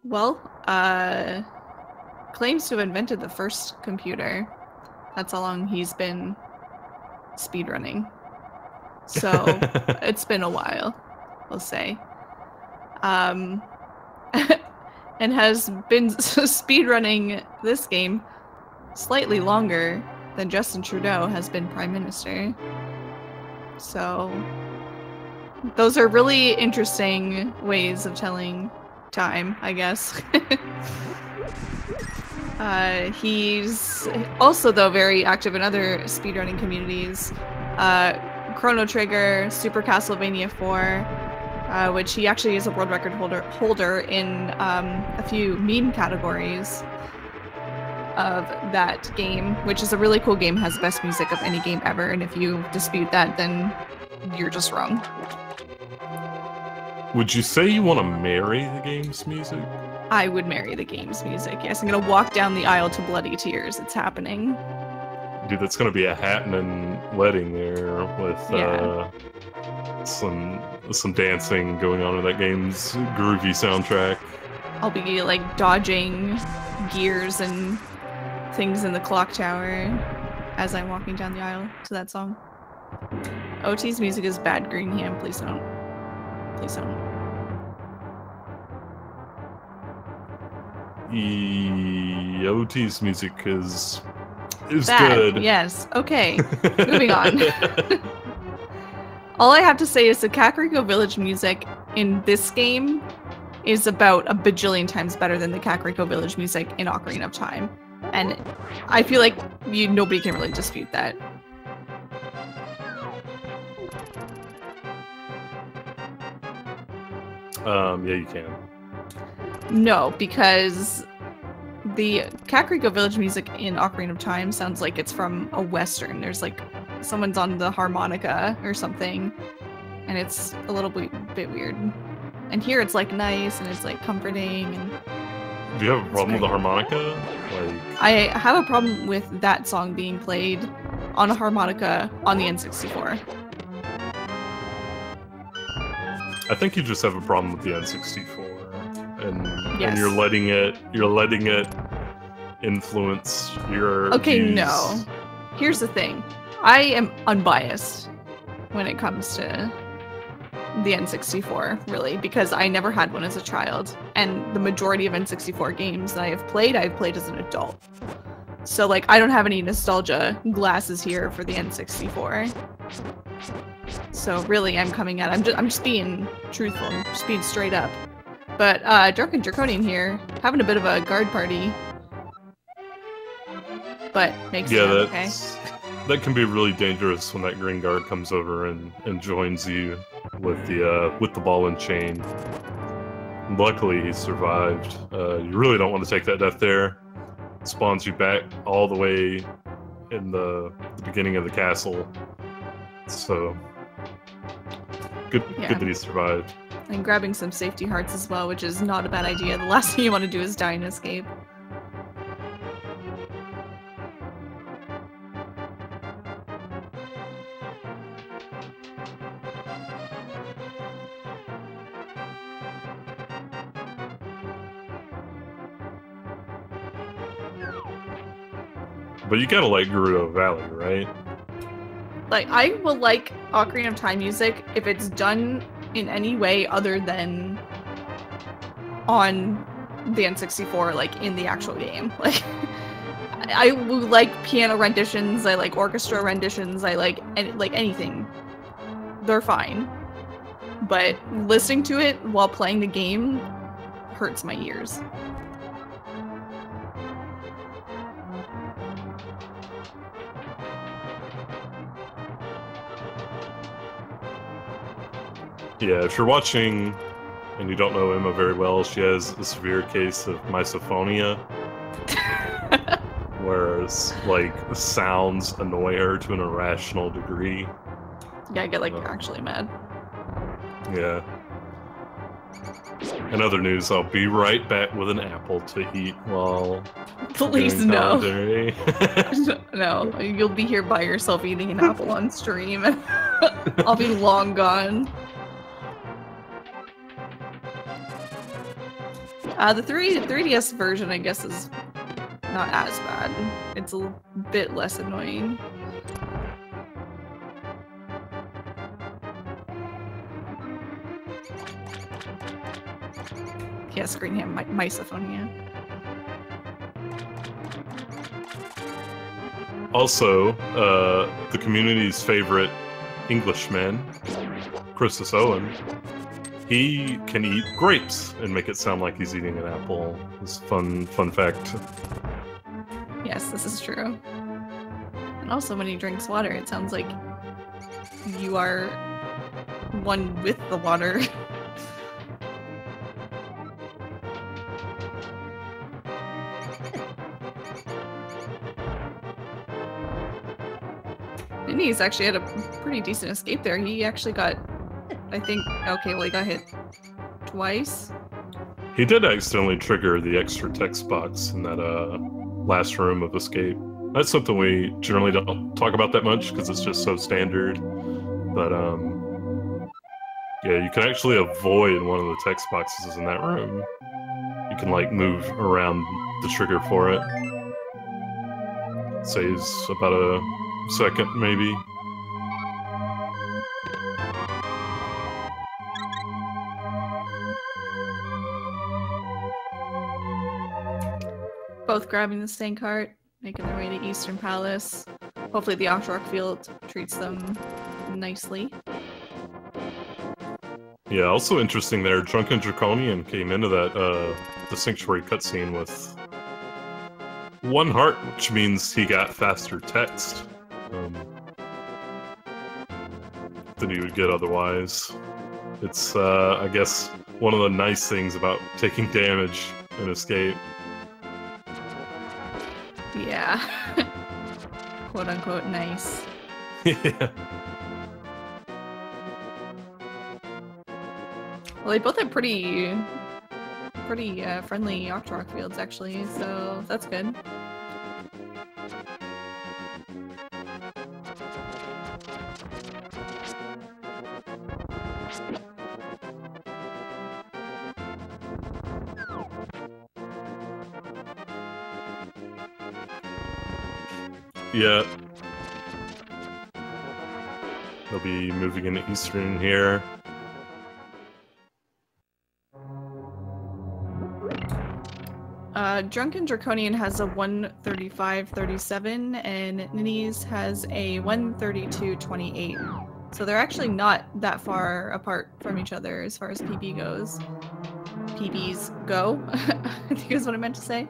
Well, claims to have invented the first computer. That's how long he's been speedrunning. So it's been a while, we'll say. And has been speedrunning this game slightly longer than Justin Trudeau has been Prime Minister. So those are really interesting ways of telling time, I guess. He's also, though, very active in other speedrunning communities. Chrono Trigger, Super Castlevania 4, which he actually is a world record holder in a few meme categories of that game, which is a really cool game, has the best music of any game ever, and if you dispute that, then you're just wrong. Would you say you want to marry the game's music? I would marry the game's music, yes. I'm gonna walk down the aisle to bloody tears. It's happening. Dude, that's gonna be a happening wedding there with some dancing going on in that game's groovy soundtrack. I'll be like dodging gears and things in the clock tower as I'm walking down the aisle to that song. OT's music is bad, Greenham. Please don't. Please don't. OT's music is bad. Good. Yes. Okay. Moving on. All I have to say is the Kakariko Village music in this game is about a bajillion times better than the Kakariko Village music in Ocarina of Time. And I feel like nobody can really dispute that. Yeah, you can. No, because the Kakariko Village music in Ocarina of Time sounds like it's from a western. There's like someone's on the harmonica or something, and it's a little bit weird. And here it's like nice and it's like comforting. And do you have a problem with the harmonica? I have a problem with that song being played on a harmonica on the N64. I think you just have a problem with the N64, and you're letting it influence your views. No. Here's the thing. I am unbiased when it comes to the N64, really, because I never had one as a child, and the majority of N64 games that I've played as an adult. So, like, I don't have any nostalgia glasses here for the N64. So really, I'm coming at I'm just being truthful. I'm just being straight up. But Drunken Draconian here, having a bit of a guard party. But makes it okay. That can be really dangerous when that green guard comes over and joins you with the ball and chain. Luckily, he survived. You really don't want to take that death there. It spawns you back all the way in the beginning of the castle. So good that he survived. And grabbing some safety hearts as well, which is not a bad idea. The last thing you want to do is die and escape. But you gotta like Gerudo Valley, right? Like, I will like Ocarina of Time music if it's done in any way other than on the N64, like, in the actual game. Like, I like piano renditions, I like orchestra renditions, I like anything. They're fine. But listening to it while playing the game hurts my ears. Yeah, if you're watching and you don't know Emma very well, she has a severe case of misophonia. Whereas, like, sounds annoy her to an irrational degree. Yeah, I get, like, actually mad. Yeah. In other news, I'll be right back with an apple to eat while... Please, no. No, you'll be here by yourself eating an apple on stream. I'll be long gone. The 3DS version, I guess, is not as bad. It's a bit less annoying. Yeah, screen him, misophonia. Also, the community's favorite Englishman, Christus Owen, he can eat grapes and make it sound like he's eating an apple. It's a fun fact. Yes, this is true. And also when he drinks water, it sounds like you are one with the water. Ninnyz actually had a pretty decent escape there. He actually got, I think, okay, well, he got hit twice. He did accidentally trigger the extra text box in that last room of escape. That's something we generally don't talk about that much because it's just so standard. But yeah, you can actually avoid one of the text boxes in that room. You can like move around the trigger for it. Saves about a second, maybe. Both grabbing the same cart, making their way to Eastern Palace. Hopefully the Oshrock Field treats them nicely. Yeah, also interesting there, Drunken Draconian came into that the Sanctuary cutscene with 1 heart, which means he got faster text than he would get otherwise. It's, I guess, one of the nice things about taking damage in Escape. Yeah. Quote unquote nice. Yeah. Well, they both have pretty friendly Octorok fields, actually, so that's good. Yeah. They'll be moving into Eastern here. Drunken Draconian has a 135.37 and Ninnyz has a 132.28. So they're actually not that far apart from each other as far as PB goes. PBs go, I think is what I meant to say.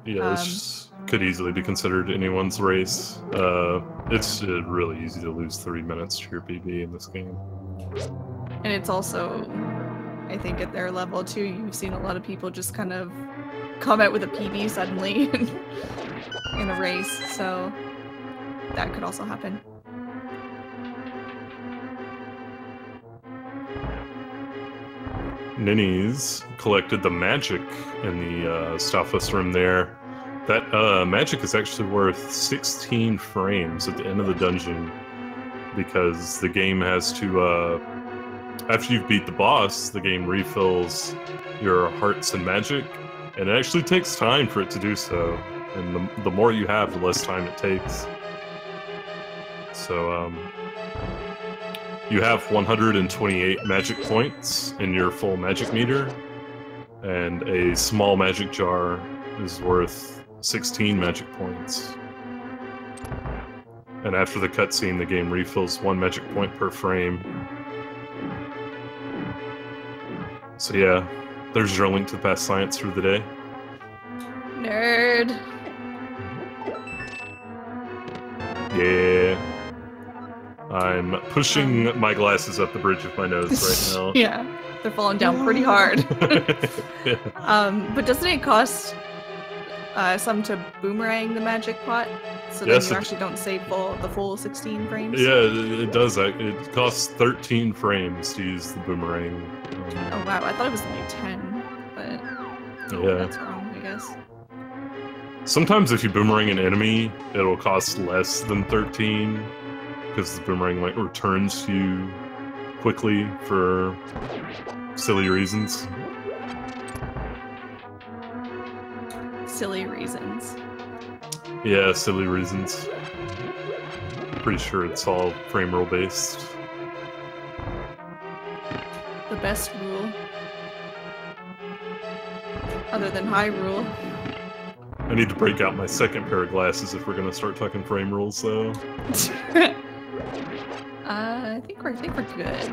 Yeah, this could easily be considered anyone's race. It's really easy to lose 3 minutes to your PB in this game. And it's also, I think at their level too, you've seen a lot of people just kind of come out with a PB suddenly in a race, so that could also happen. Ninnyz collected the magic in the Staphos room there. That magic is actually worth 16 frames at the end of the dungeon because the game has to, after you've beat the boss, the game refills your hearts and magic, and it actually takes time for it to do so. And the more you have, the less time it takes. So, you have 128 magic points in your full magic meter, and a small magic jar is worth 16 magic points. And after the cutscene, the game refills 1 magic point per frame. So yeah, there's your link to the past science for the day. Nerd. Yeah. I'm pushing my glasses up the bridge of my nose right now. Yeah, they're falling down pretty hard. Yeah. But doesn't it cost some to boomerang the magic pot? So Yes, then you actually don't save the full 16 frames? Yeah, it does. It costs 13 frames to use the boomerang. Oh wow, I thought it was only 10, but Yeah. that's wrong, I guess. Sometimes if you boomerang an enemy, it'll cost less than 13, because the boomerang like returns to you quickly for silly reasons. silly reasons. Yeah, silly reasons. Pretty sure it's all frame rule based. The best rule. Other than high rule. I need to break out my second pair of glasses if we're gonna start talking frame rules, though. I think we're good.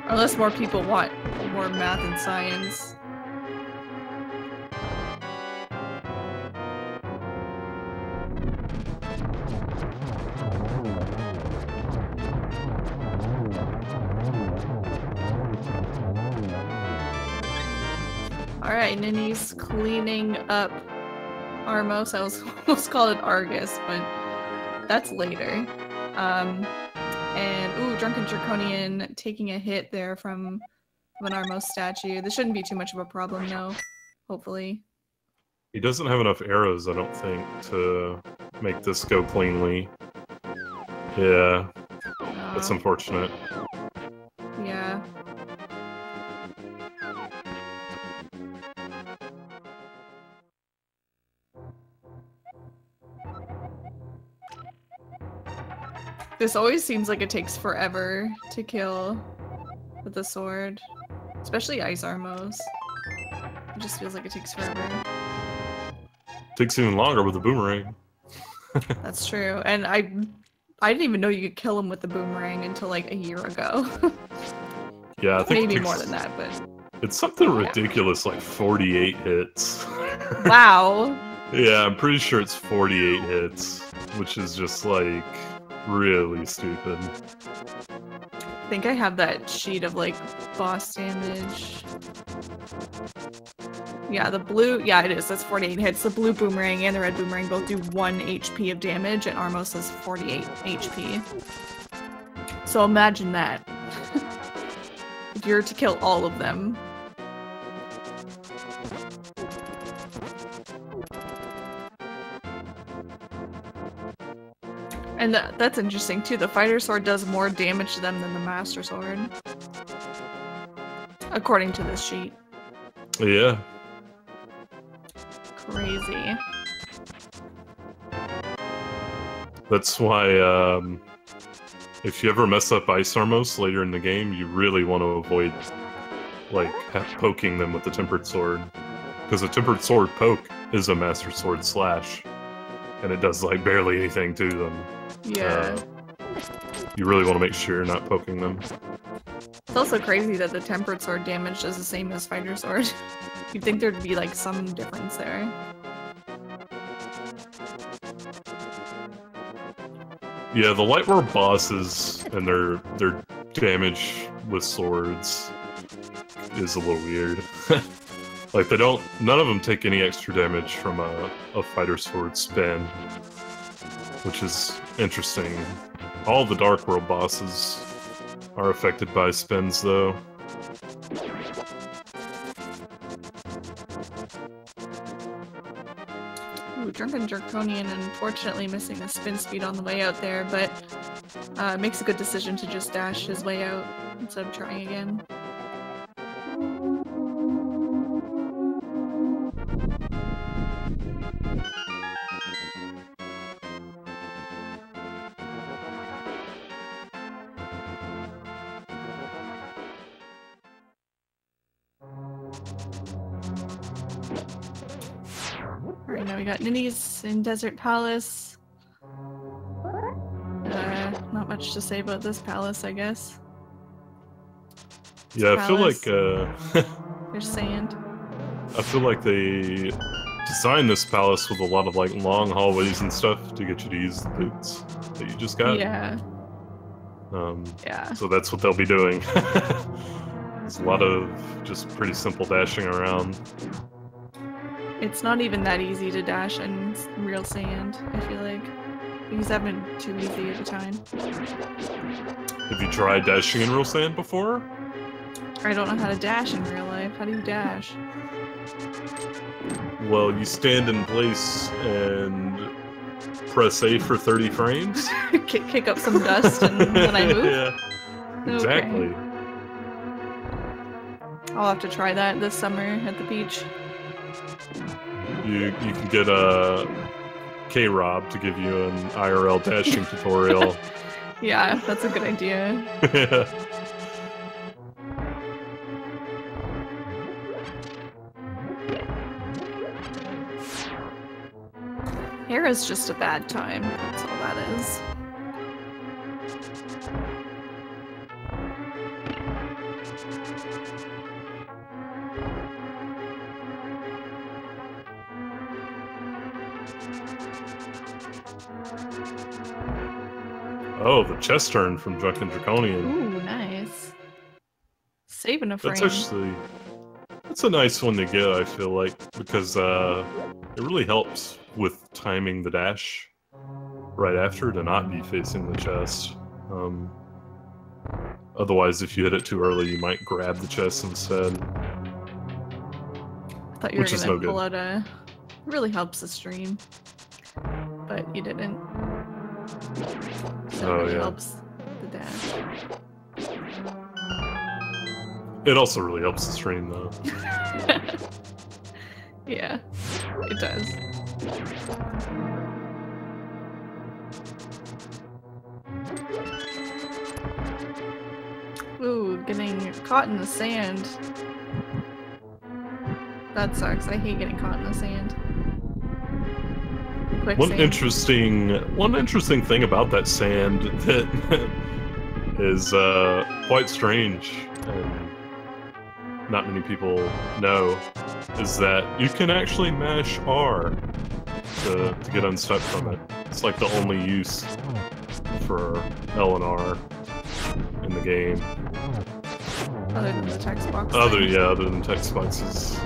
Unless more people want more math and science. Alright, Ninnyz cleaning up Armos. I almost called it Argus, but that's later. And ooh, Drunken Draconian taking a hit there from an Armos statue. This shouldn't be too much of a problem, though. Hopefully. He doesn't have enough arrows, I don't think, to make this go cleanly. Yeah, that's unfortunate. Yeah. This always seems like it takes forever to kill with the sword. Especially Ice Armos. It just feels like it takes forever. Takes even longer with the boomerang. That's true. And I didn't even know you could kill him with the boomerang until like a year ago. Yeah, I think maybe more than that, but it's something ridiculous, like 48 hits. Wow. Yeah, I'm pretty sure it's 48 hits, which is just like really stupid. I think I have that sheet of like boss damage. Yeah, the blue, yeah, it is. That's 48 hits. The blue boomerang and the red boomerang both do 1 HP of damage, and Armos has 48 HP. So imagine that. If you're to kill all of them. And that's interesting too. The fighter sword does more damage to them than the master sword. According to this sheet. Yeah. Crazy. That's why, if you ever mess up Ice Armos later in the game, you really want to avoid, like, poking them with the Tempered Sword. Because a Tempered Sword poke is a Master Sword slash. And it does, like, barely anything to them. Yeah. You really want to make sure you're not poking them. It's also crazy that the Tempered Sword damage does the same as Fighter Sword. You'd think there'd be, like, some difference there. Yeah, the Light War bosses and their damage with swords is a little weird. Like, none of them take any extra damage from a fighter sword spin, which is interesting. All the Dark World bosses are affected by spins, though. Ooh, Drunken Draconian, unfortunately missing a spin speed on the way out there, but makes a good decision to just dash his way out instead of trying again. Alright, now we got Ninnyz in Desert Palace. Not much to say about this palace, I guess. Yeah, I feel like there's sand. I feel like they designed this palace with a lot of like long hallways and stuff to get you to use the boots that you just got. Yeah. Yeah. So that's what they'll be doing. There's a lot of just pretty simple dashing around. It's not even that easy to dash in real sand, I feel like. These have been too easy at the time. Have you tried dashing in real sand before? I don't know how to dash in real life. How do you dash? Well, you stand in place and press A for 30 frames. Kick up some dust and then I move? Yeah, exactly. Okay. I'll have to try that this summer at the beach. You can get a K-Rob to give you an IRL dashing tutorial. Yeah, that's a good idea. Yeah. Hair is just a bad time. That's all that is. Oh, the chest turn from Drunken Draconian. Ooh, nice. Saving a frame. That's a nice one to get, I feel like, because it really helps with timing the dash right after to not be facing the chest. Otherwise, if you hit it too early, you might grab the chest instead. I thought you were gonna pull out a... It really helps the stream. But you didn't. So it really helps the dash. It also really helps the stream, though. Yeah, it does. Ooh, getting caught in the sand. That sucks. I hate getting caught in the sand. One interesting thing about that sand that is quite strange, and not many people know, is that you can actually mash R to get unstuck from it. It's like the only use for L and R in the game. Other than the text box. Other than text boxes.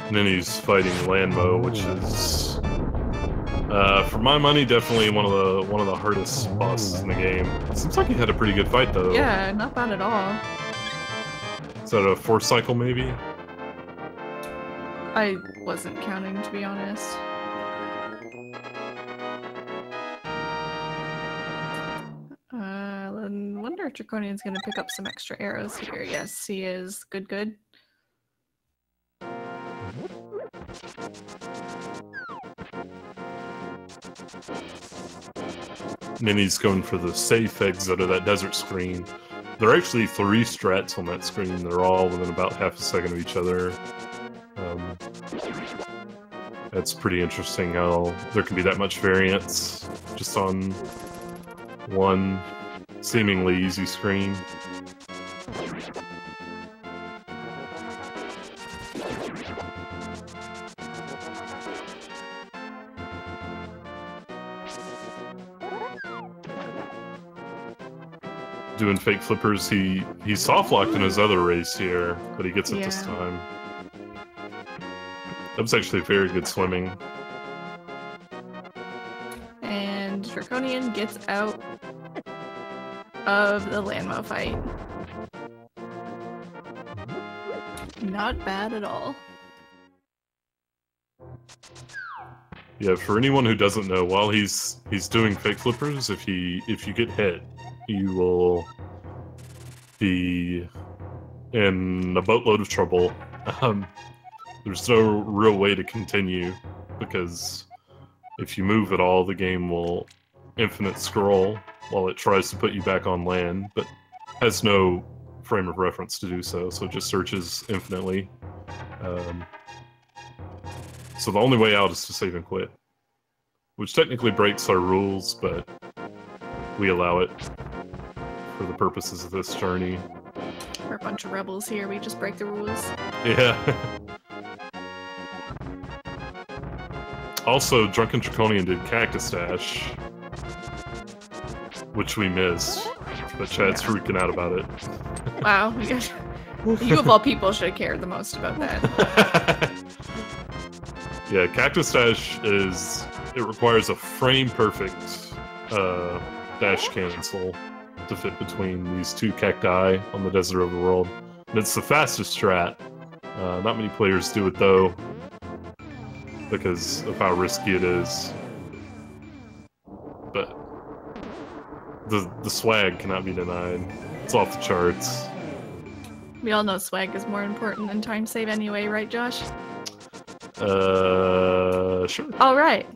Ninnyz fighting Landmo, which is, for my money, definitely one of the hardest bosses in the game. It seems like he had a pretty good fight though. Yeah, not bad at all. Is that a 4th cycle maybe? I wasn't counting, to be honest. I wonder if Draconian's gonna pick up some extra arrows here. Yes, he is. Good. Ninnyz going for the safe exit of that desert screen. There are actually 3 strats on that screen. They're all within about half a second of each other. That's pretty interesting how there can be that much variance just on one seemingly easy screen. Doing fake flippers, he soft locked in his other race here, but he gets it this time. That was actually very good swimming. And Draconian gets out of the Landmo fight. Not bad at all. Yeah, for anyone who doesn't know, while he's doing fake flippers, if you get hit, you will be in a boatload of trouble. There's no real way to continue, because if you move at all, the game will infinite scroll while it tries to put you back on land, but has no frame of reference to do so, so it just searches infinitely. So the only way out is to save and quit, which technically breaks our rules, but we allow it for the purposes of this journey. We're a bunch of rebels here, we just break the rules. Yeah. Also, Drunken Draconian did Cactus Dash, which we missed, but Chad's freaking out about it. Wow, you of all people should care the most about that. Yeah, Cactus Dash it requires a frame-perfect dash cancel to fit between these 2 cacti on the desert overworld. And it's the fastest strat. Not many players do it though, because of how risky it is. But the swag cannot be denied. It's off the charts. We all know swag is more important than time save anyway, right, Josh? Sure. All right.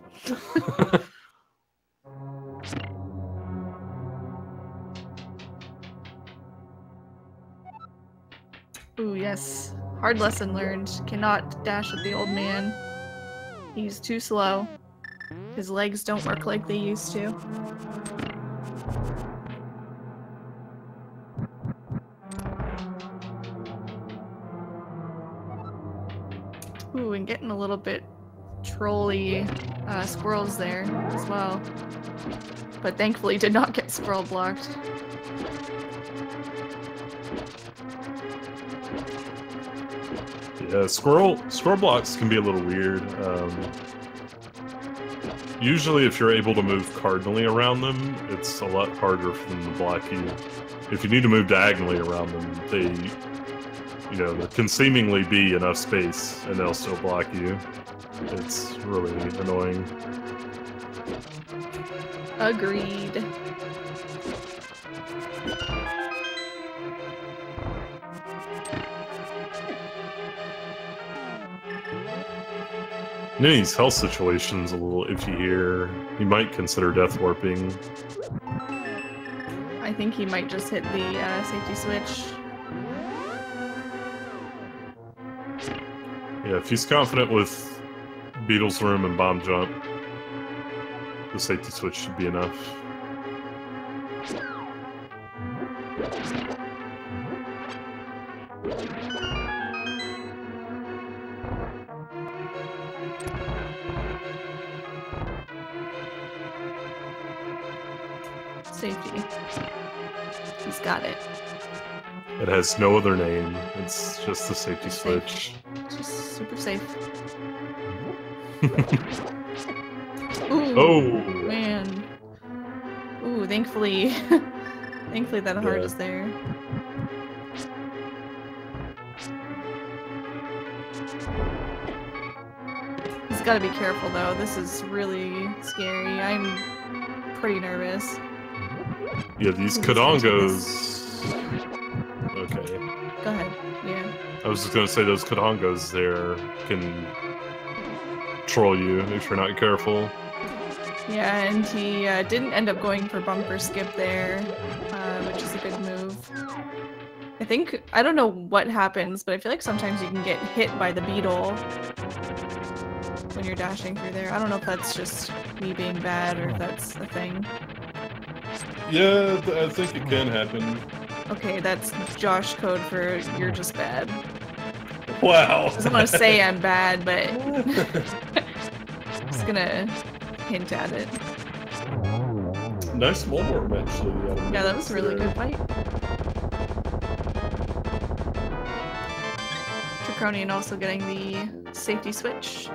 Ooh, yes. Hard lesson learned. Cannot dash at the old man. He's too slow. His legs don't work like they used to. Ooh, and getting a little bit trolly squirrels there as well. But thankfully did not get squirrel blocked. Yeah, squirrel blocks can be a little weird. Usually if you're able to move cardinally around them, it's a lot harder for them to block you. If you need to move diagonally around them, there can seemingly be enough space and they'll still block you. It's really annoying. Agreed. Ninny's health situation's a little iffy here. He might consider death warping. I think he might just hit the safety switch. Yeah, if he's confident with Beetle's Room and Bomb Jump, the safety switch should be enough. Safety. He's got it. It has no other name. It's just the safety switch. It's just super safe. Ooh, Oh! Man. Ooh, thankfully... thankfully that heart is there. He's gotta be careful though. This is really scary. I'm pretty nervous. Yeah, these Kodongos... Okay. Go ahead. Yeah. I was just gonna say those Kodongos there can troll you if you're not careful. Yeah, and he didn't end up going for bumper skip there, which is a good move. I don't know what happens, but I feel like sometimes you can get hit by the beetle when you're dashing through there. I don't know if that's just me being bad or if that's a thing. Yeah, I think it can happen. Okay, that's Josh code for you're just bad. Wow! I doesn't want to say I'm bad, but I'm just gonna hint at it. Nice Mulborm, actually. Yeah, that was a really good fight. Draconian also getting the safety switch.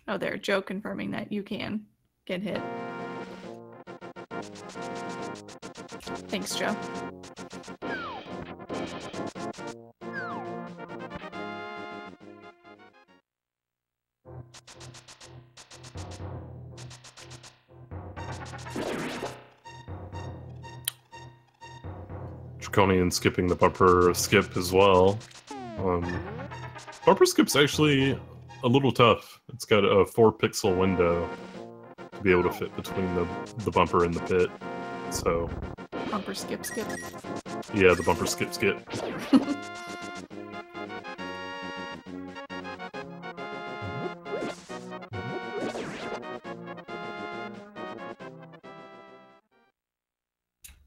Oh, there, Joe confirming that you can get hit. Thanks, Joe. Draconian skipping the bumper skip as well. Bumper skip's actually a little tough. It's got a 4-pixel window to be able to fit between the bumper and the pit. So Bumper skip. yeah, the bumper skip.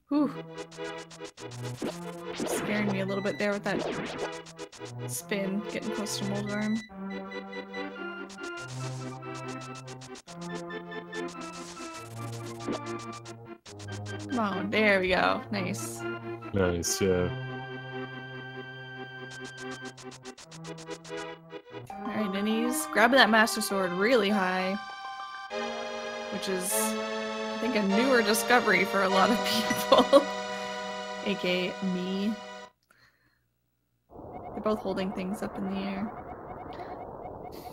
Whew. Scaring me a little bit there with that spin, getting close to Mulborm. Come on, there we go. Nice. Nice, yeah. Alright, Ninnyz, grabbing that Master Sword really high, which is, I think, a newer discovery for a lot of people, aka me. They're both holding things up in the air.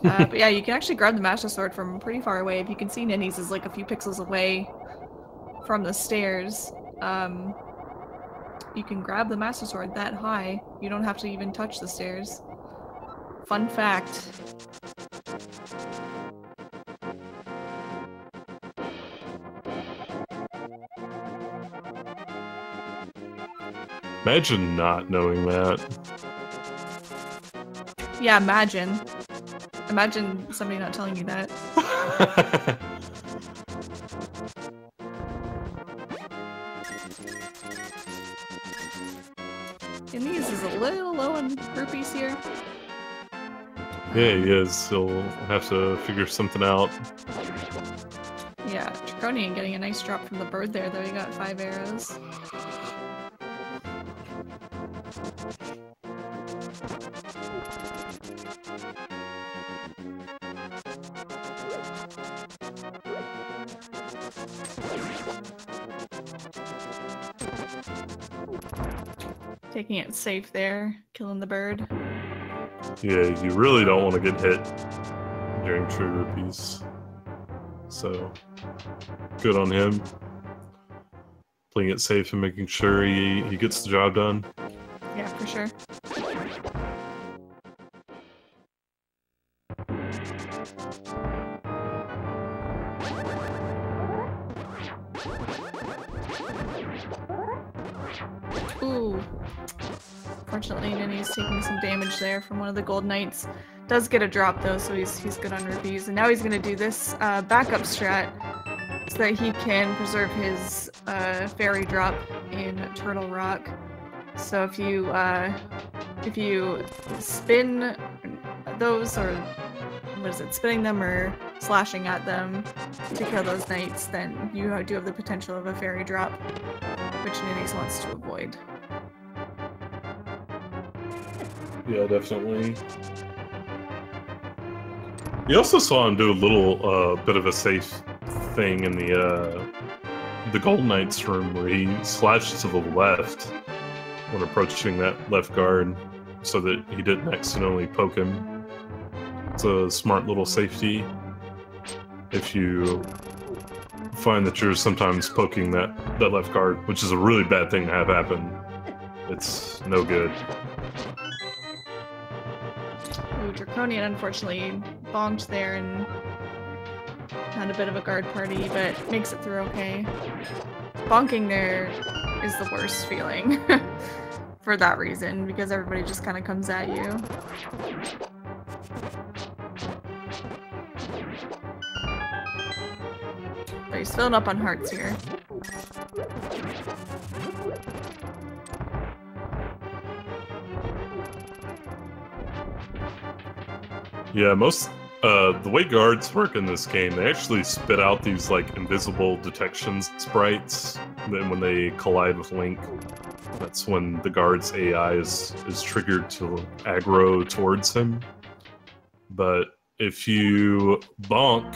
But yeah, you can actually grab the Master Sword from pretty far away. If you can see, Ninnyz is like a few pixels away from the stairs. You can grab the Master Sword that high. You don't have to even touch the stairs. Fun fact. Imagine not knowing that. Yeah, imagine. Imagine somebody not telling you that. Ninnyz is a little low on rupees here. Yeah, he is. He'll have to figure something out. Yeah, Draconian getting a nice drop from the bird there, though he got 5 arrows. Taking it safe there, killing the bird. Yeah, you really don't want to get hit during true rupees. So, good on him. Playing it safe and making sure he gets the job done. Yeah, for sure. Ooh. Fortunately, Ninnyz taking some damage there from one of the gold knights. Does get a drop though, so he's good on rupees. And now he's gonna do this backup strat so that he can preserve his fairy drop in Turtle Rock. So if you spin those, or what is it, spinning them or slashing at them to kill those knights, then you do have the potential of a fairy drop, which Ninnyz wants to avoid. Yeah, definitely. You also saw him do a little bit of a safe thing in the Gold Knight's room where he slashed to the left when approaching that left guard so that he didn't accidentally poke him. It's a smart little safety. If you find that you're sometimes poking that left guard, which is a really bad thing to have happen, it's no good. Ooh, Draconian unfortunately bonked there and had a bit of a guard party, but makes it through okay. Bonking there is the worst feeling for that reason, because everybody just kind of comes at you. But he's filling up on hearts here. Yeah, the way guards work in this game, they actually spit out these like invisible detection sprites. Then when they collide with Link, that's when the guard's AI is triggered to aggro towards him. But if you bonk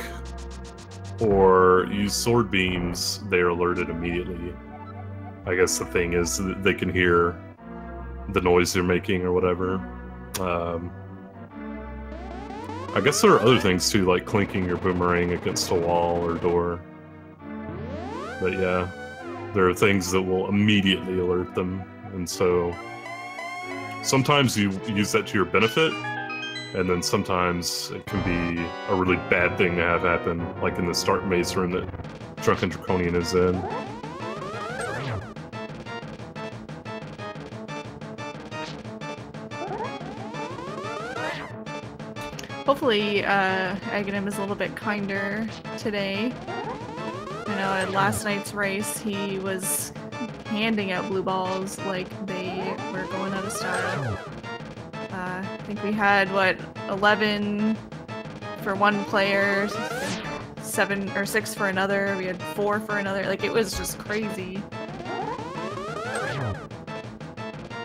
or use sword beams, they're alerted immediately. I guess the thing is that they can hear the noise you're making or whatever. I guess there are other things too, like clinking your boomerang against a wall or door. But yeah, there are things that will immediately alert them, and so sometimes you use that to your benefit, and then sometimes it can be a really bad thing to have happen, like in the start maze room that Drunken Draconian is in. Hopefully, Aghanim is a little bit kinder today. I know at last night's race, he was handing out blue balls like they were going out of style. I think we had, what, 11 for one player, 7 or 6 for another, we had 4 for another, like it was just crazy.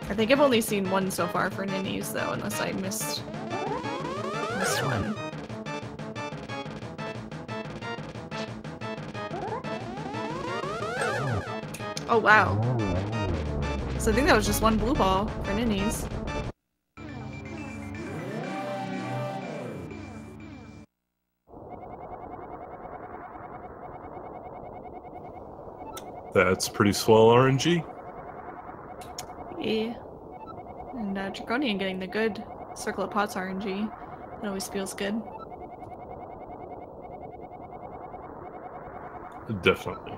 I think I've only seen 1 so far for Ninnyz though, unless I missed one. Oh wow. So I think that was just 1 blue ball for Ninnyz. That's pretty swell RNG. Yeah. And Draconian getting the good Circle of Pots RNG. It always feels good. Definitely.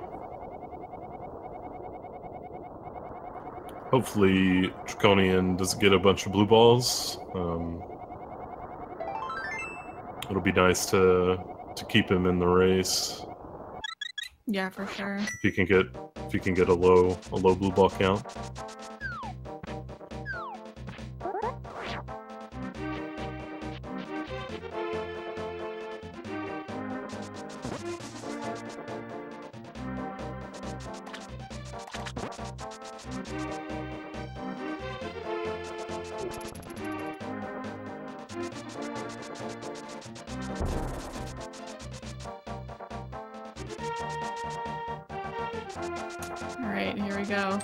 Hopefully Draconian doesn't get a bunch of blue balls. It'll be nice to keep him in the race. Yeah, for sure. If he can get a low blue ball count. Alright, here we go.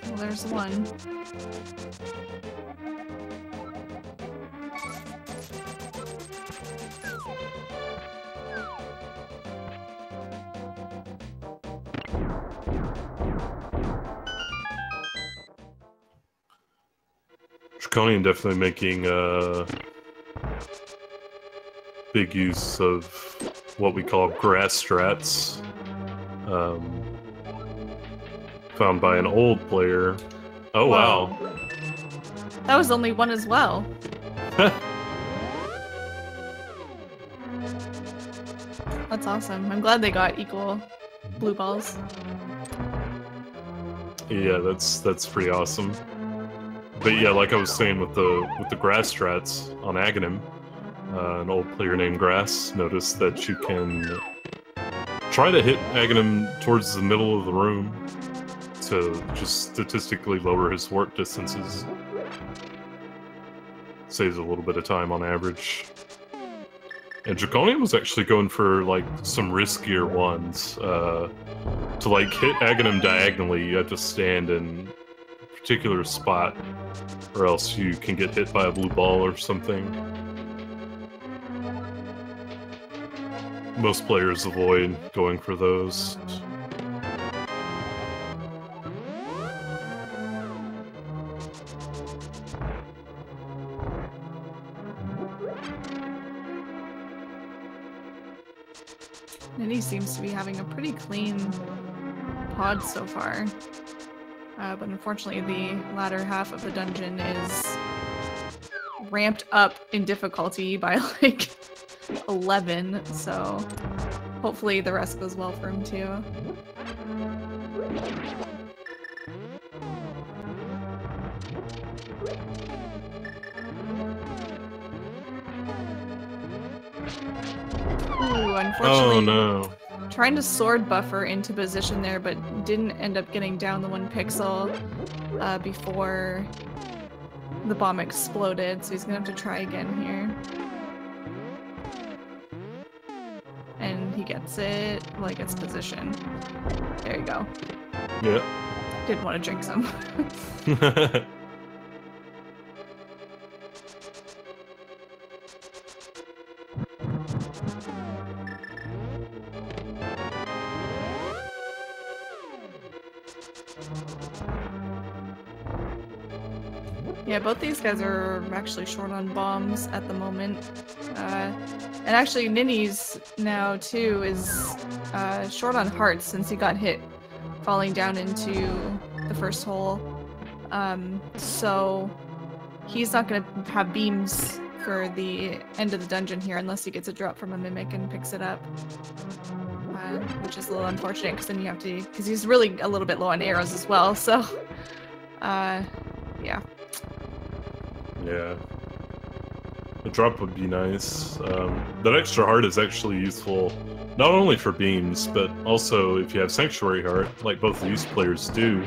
Well, there's one. Draconian definitely making big use of what we call grass strats, found by an old player. Oh, Whoa. wow. That was only one as well. That's awesome. I'm glad they got equal blue balls. Yeah, that's pretty awesome. But yeah, like I was saying with the grass strats on Aghanim, an old player named Grass noticed that you can try to hit Aghanim towards the middle of the room to just statistically lower his warp distances. Saves a little bit of time on average. And Draconian was actually going for like some riskier ones. To like hit Aghanim diagonally, you have to stand in a particular spot, or else you can get hit by a blue ball or something. Most players avoid going for those. Ninnyz seems to be having a pretty clean pod so far. But unfortunately the latter half of the dungeon is ramped up in difficulty by like 11, so hopefully the rest goes well for him too. Ooh, unfortunately, Oh no. Trying to sword buffer into position there, but didn't end up getting down the 1 pixel before the bomb exploded, so he's gonna have to try again here. And he gets it, well, he gets position. There you go. Yeah. Didn't want to drink some. Yeah, both these guys are actually short on bombs at the moment. And actually Ninnyz now too is short on hearts since he got hit falling down into the first hole. So he's not going to have beams for the end of the dungeon here unless he gets a drop from a mimic and picks it up. Which is a little unfortunate because then you have to, because he's really a little bit low on arrows as well, so yeah. Yeah. A drop would be nice. That extra heart is actually useful not only for beams, but also if you have Sanctuary Heart, like both of these players do.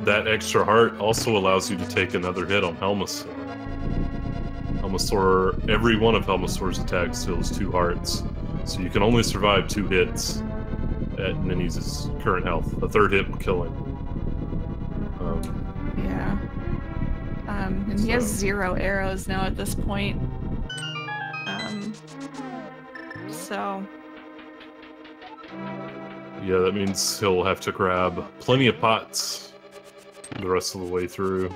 That extra heart also allows you to take another hit on Helmasaur. Every one of Helmasaur's attacks deals 2 hearts, So you can only survive 2 hits at Ninnyz's current health. A 3rd hit will kill him. Yeah. And he has 0 arrows now at this point. So... Yeah, that means he'll have to grab plenty of pots the rest of the way through.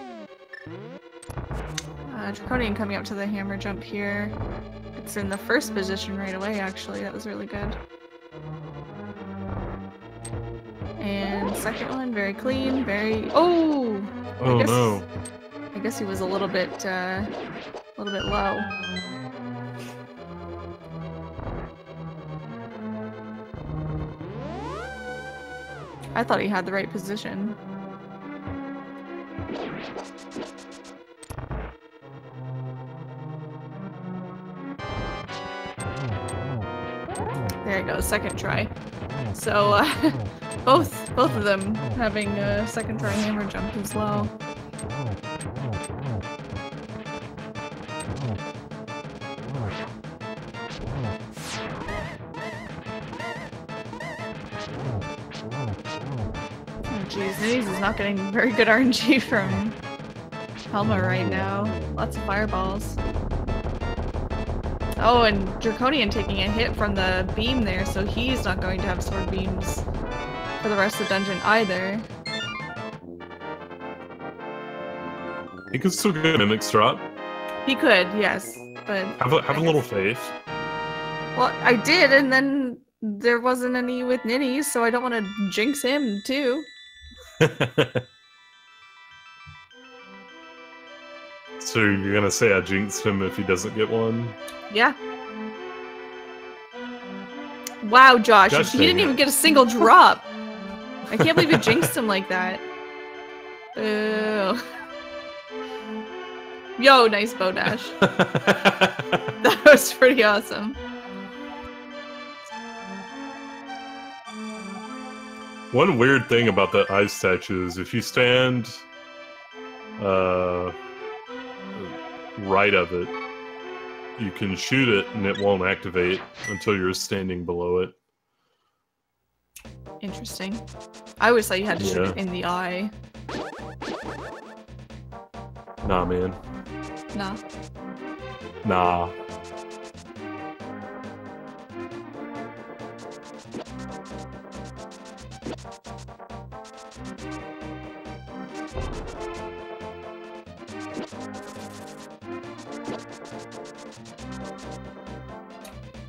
Draconian coming up to the hammer jump here. It's in the first position right away, actually. That was really good. And second one, very clean, very... Oh! Oh no. I guess he was a little bit low. I thought he had the right position. There you go, second try. So, both of them having a second try hammer jump as well. Jeez, Ninnyz is not getting very good RNG from Helma right now. Lots of fireballs. Oh, and Draconian taking a hit from the beam there, so he's not going to have sword beams for the rest of the dungeon either. He could still get a Mimic's drop. He could, yes, but... Have a little faith. Well, I did, and then there wasn't any with Ninnyz, so I don't want to jinx him, too. So you're gonna say I jinxed him if he doesn't get one? Yeah. Wow, Josh, he didn't even get a single drop. I can't believe you jinxed him like that. Ew. Yo, nice bow dash. That was pretty awesome. One weird thing about that ice statue is if you stand right of it, you can shoot it and it won't activate until you're standing below it. Interesting. I always thought you had to shoot it in the eye. Nah, man. Nah. Nah.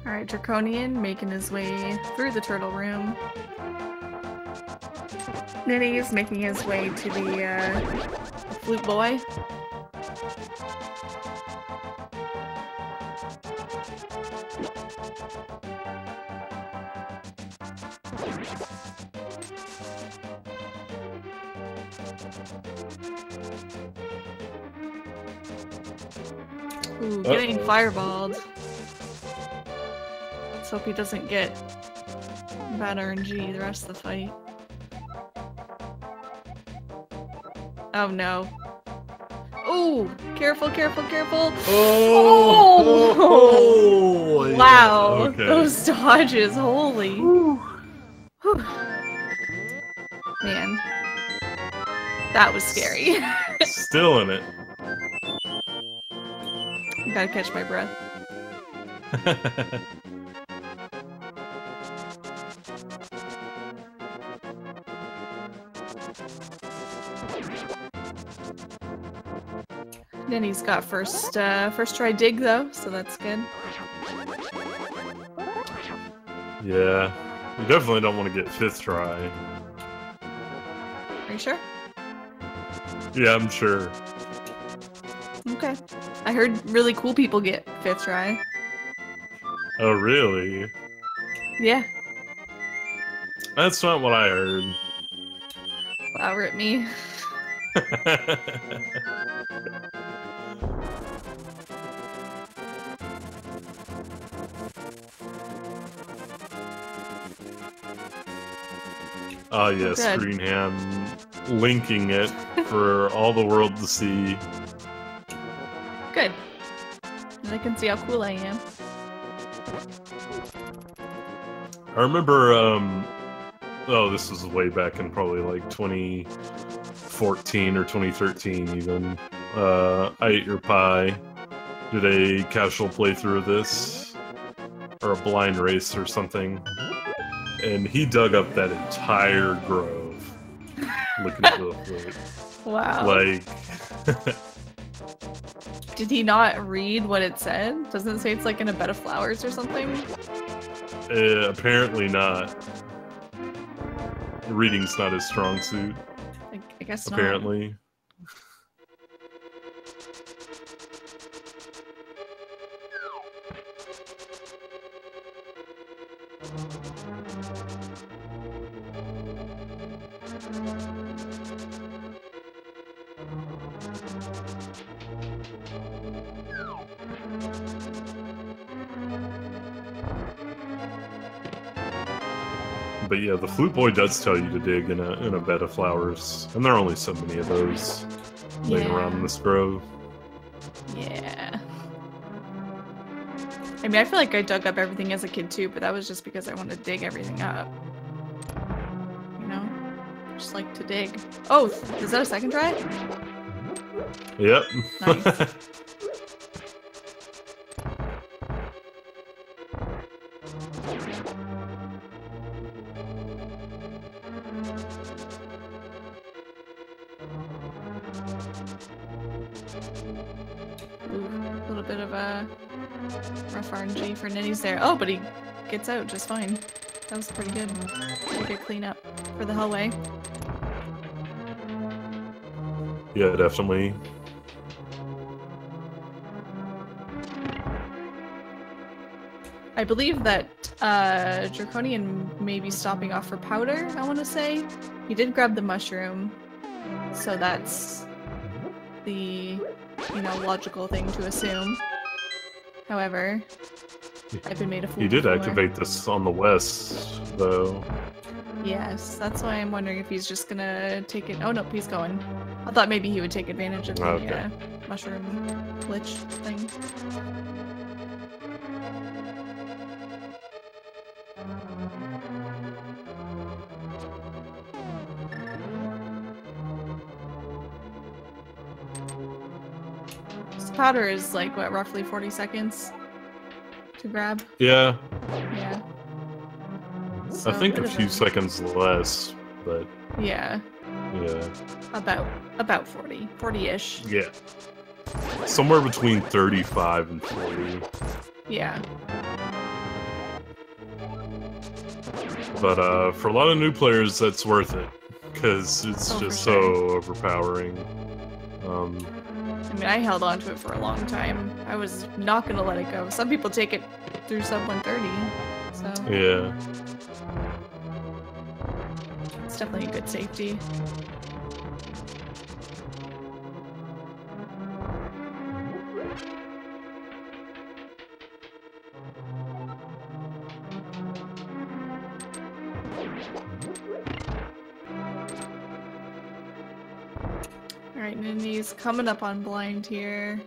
Alright, Draconian making his way through the turtle room. Ninnyz making his way to the flute boy. Ooh, getting fireballed. Let's hope he doesn't get bad RNG the rest of the fight. Oh no. Oh! Careful, careful, careful! Oh! Oh! Wow! Okay. Those dodges, holy! Whew. Man. That was scary. Still in it. Gotta catch my breath. Ninnyz got first try dig though, so that's good. Yeah, you definitely don't want to get 5th try. Are you sure? Yeah, I'm sure. Okay. I heard really cool people get 5th try. Oh, really? Yeah. That's not what I heard. Wow, rip me. Ah, yes, Good. Greenham linking it for all the world to see. Good. And I can see how cool I am. I remember, oh, this was way back in probably like 2014 or 2013 even. I Ate Your Pie did a casual playthrough of this, or a blind race or something, and he dug up that entire grove looking for the fruit. Wow. Like... Did he not read what it said? Doesn't it say it's like in a bed of flowers or something? Apparently not. Reading's not his strong suit. I guess not. Apparently. But yeah, the flute boy does tell you to dig in a bed of flowers, and there are only so many of those laying around in this grove. Yeah. I mean, I feel like I dug up everything as a kid too, but that was just because I wanted to dig everything up. You know? Just like to dig. Oh, is that a second try? Yep. Nice. A little bit of a rough RNG for Ninnyz there. Oh, but he gets out just fine. That was pretty good. Pretty good cleanup for the hallway. Yeah, definitely. I believe that Draconian may be stopping off for powder, I want to say. He did grab the mushroom, so that's the, you know, logical thing to assume. However, I've been made a fool He did before. activate this on the west, though. Yes, that's why I'm wondering if he's just gonna take it. Oh no, he's going. I thought maybe he would take advantage of the mushroom glitch thing. This powder is like, what, roughly 40 seconds to grab? Yeah. Yeah. So I think a bit of few seconds less, but Yeah, yeah. about 40. 40-ish. Yeah. Somewhere between 35 and 40. Yeah. But for a lot of new players, that's worth it, because it's just so overpowering. I mean, I held on to it for a long time. I was not gonna let it go. Some people take it through sub 130, so Yeah. it's definitely a good safety. Alright, Ninnyz coming up on blind here.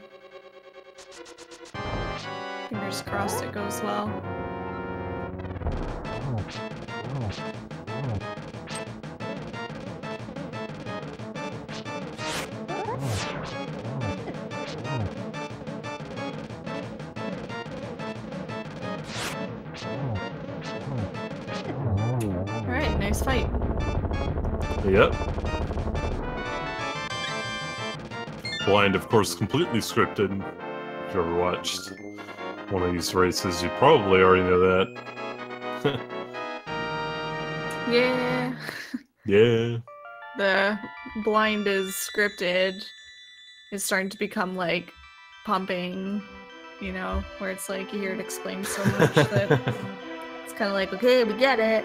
Fingers crossed it goes well. Alright, nice fight. Yep. Blind, of course, completely scripted. If you ever watched one of these races, you probably already know that. Yeah. Yeah. The blind is scripted is starting to become like pumping, you know, where it's like you hear it explained so much that it's kind of like, okay, we get it.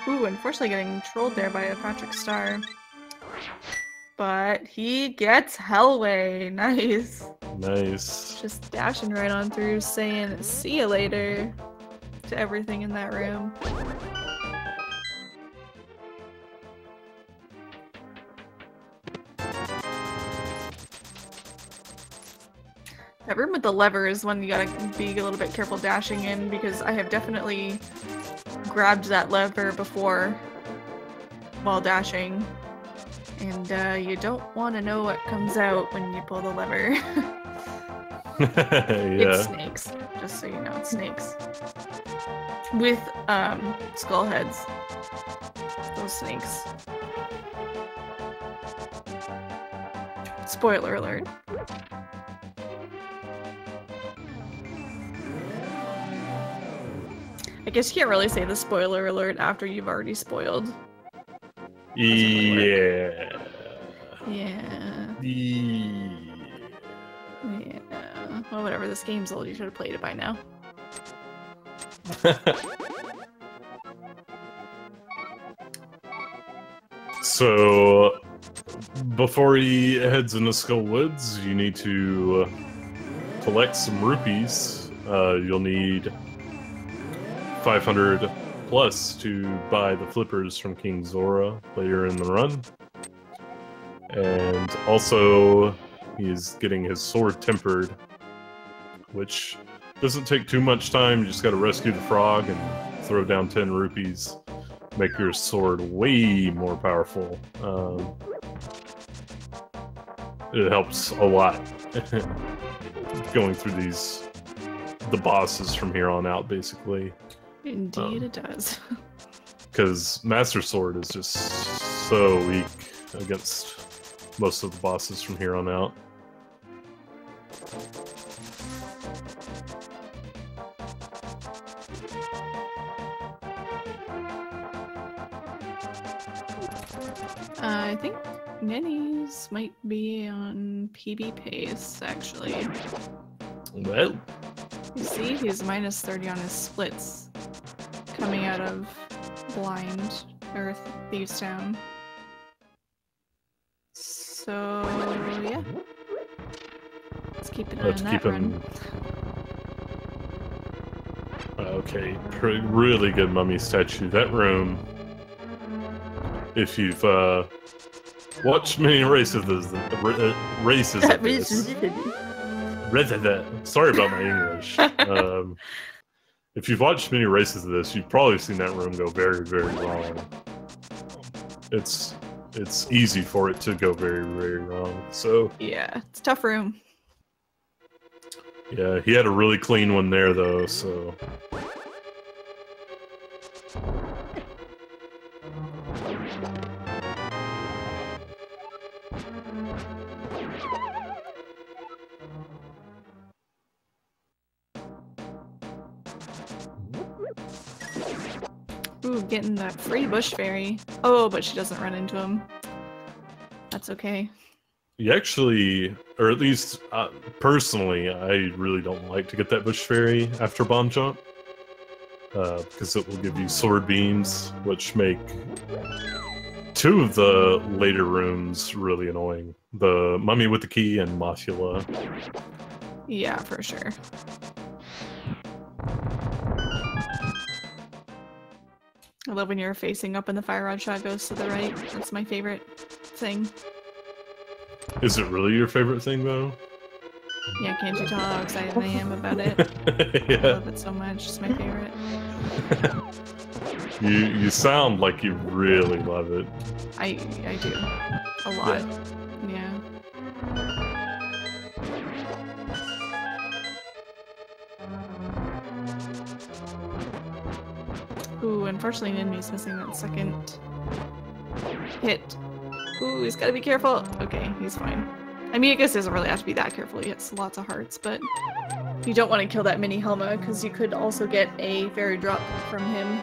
Ooh, unfortunately getting trolled there by a Patrick Star. But he gets Hellway. Nice. Nice. Just dashing right on through saying, see you later. to everything in that room. That room with the lever is one you gotta be a little bit careful dashing in, because I have definitely grabbed that lever before while dashing. And you don't want to know what comes out when you pull the lever. Yeah. It's snakes, just so you know, it's snakes. With skull heads. Those snakes. Spoiler alert. I guess you can't really say the spoiler alert after you've already spoiled. Yeah. Yeah. Well, whatever, this game's old, you should have played it by now. So, before he heads into Skull Woods, you need to collect some rupees. You'll need 500 plus to buy the flippers from King Zora later in the run. And also, he's getting his sword tempered, which doesn't take too much time. You just gotta rescue the frog and throw down 10 rupees. Make your sword way more powerful. It helps a lot going through the bosses from here on out, basically. Indeed it does. Because Master Sword is just so weak against most of the bosses from here on out. I think Ninnyz might be on PB pace, actually. Well, You see, he's minus 30 on his splits. Coming out of Blind Earth Thieves Town. So, yeah. Let's keep an eye on that run. Okay, really good mummy statue. That room, if you've watched many races of this, sorry about my English. If you've watched many races of this, you've probably seen that room go very, very wrong. It's easy for it to go very, very wrong. So yeah, it's a tough room. Yeah, he had a really clean one there, though, so... Ooh, getting that free bush fairy. Oh, but she doesn't run into him. That's okay. You actually, or at least personally, I really don't like to get that bush fairy after bomb jump. Because it will give you sword beams, which make two of the later rooms really annoying. The Mummy with the Key and Mothula. Yeah, for sure. I love when you're facing up and the fire rod shot goes to the right. That's my favorite thing. Is it really your favorite thing, though? Yeah, can't you tell how excited I am about it? Yeah. I love it so much. It's my favorite. You sound like you really love it. I do. A lot. Yeah. Ooh, unfortunately Ninnyz missing that second hit. Ooh, he's gotta be careful. Okay, he's fine. I mean, I guess he doesn't really have to be that careful. He hits lots of hearts, but you don't want to kill that mini Helma because you could also get a fairy drop from him.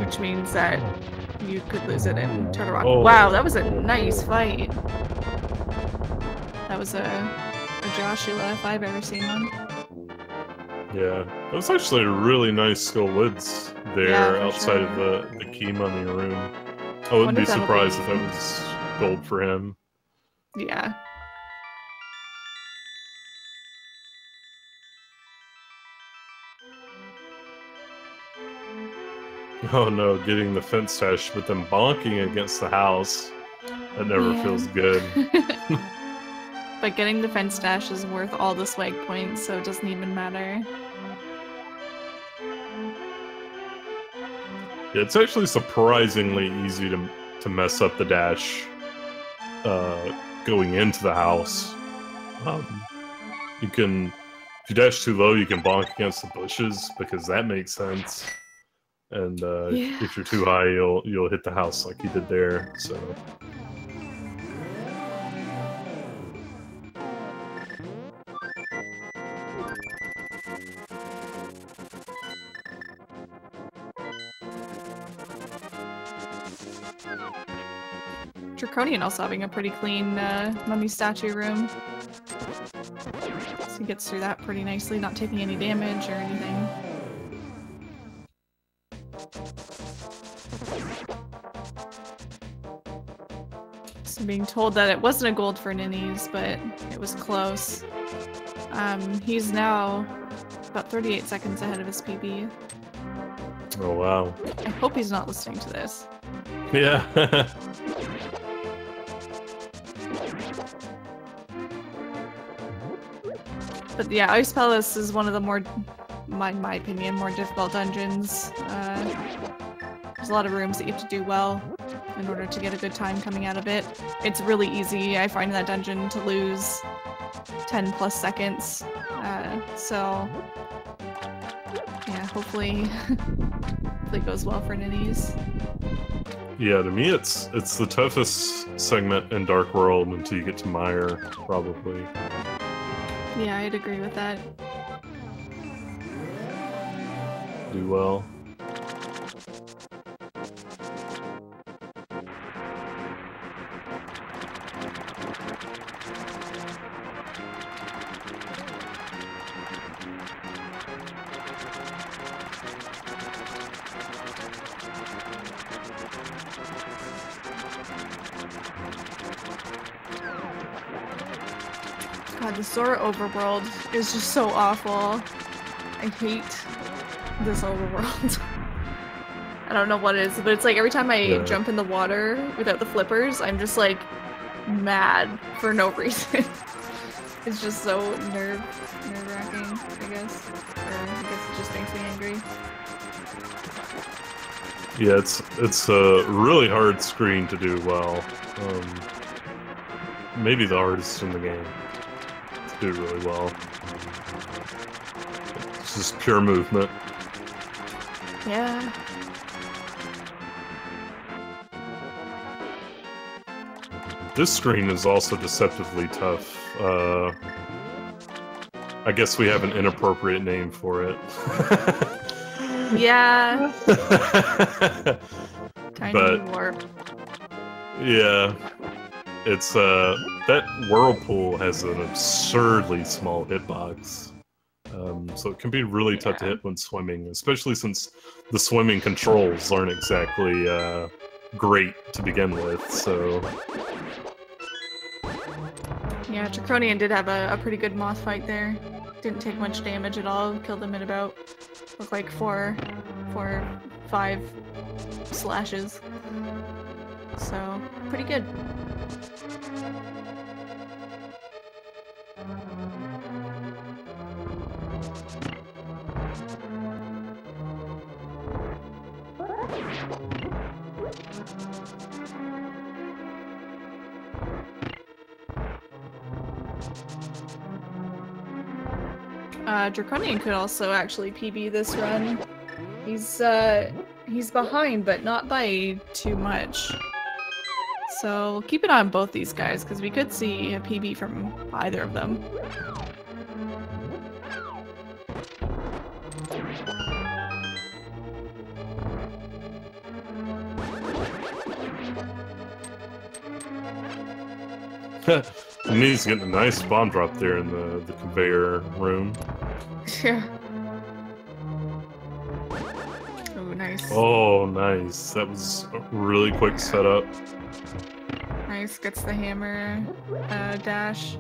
Which means that you could lose it and turn around. Oh. Wow, that was a nice fight. That was a Joshua if I've ever seen one. Yeah, that was actually a really nice Skull Woods there Yeah, outside sure. of the key mummy room. I wouldn't be surprised if that was gold for him. Yeah. Oh no, getting the fence dash, but then bonking against the house. That never feels good. But getting the fence dash is worth all the swag points, so it doesn't even matter. Yeah, it's actually surprisingly easy to mess up the dash going into the house. You can, if you dash too low, you can bonk against the bushes because that makes sense. And if you're too high, you'll hit the house like you did there. So. Draconian also having a pretty clean mummy statue room. So he gets through that pretty nicely, not taking any damage or anything. So being told that it wasn't a gold for Ninnyz, but it was close. He's now about 38 seconds ahead of his PB. Oh wow. I hope he's not listening to this. Yeah. But yeah, Ice Palace is one of the more, in my opinion, more difficult dungeons. There's a lot of rooms that you have to do well in order to get a good time coming out of it. It's really easy, I find, in that dungeon to lose 10 plus seconds. So yeah, hopefully it goes well for Ninnyz. Yeah, to me it's the toughest segment in Dark World until you get to Mire, probably. Yeah, I'd agree with that. Do well. God, the Sora overworld is just so awful. I hate this overworld. I don't know what it is, but it's like every time I jump in the water without the flippers, I'm just like mad for no reason. It's just so nerve-wracking, I guess. Or I guess it just makes me angry. Yeah, it's a really hard screen to do well. Maybe the hardest in the game. Do really well. It's just pure movement. Yeah. This screen is also deceptively tough. I guess we have an inappropriate name for it. Yeah. Tiny warp. Yeah. It's that whirlpool has an absurdly small hitbox, so it can be really tough to hit when swimming, especially since the swimming controls aren't exactly great to begin with. So yeah, Draconian did have a pretty good moth fight there. Didn't take much damage at all. Killed him in about looked like 4 or 5 slashes. So pretty good. Draconian could also actually PB this run. He's behind, but not by too much. So keep an eye on both these guys, because we could see a PB from either of them. Ninnyz getting a nice bomb drop there in the conveyor room. Yeah. Oh, nice. Oh, nice. That was a really quick setup. Nice. Gets the hammer dash.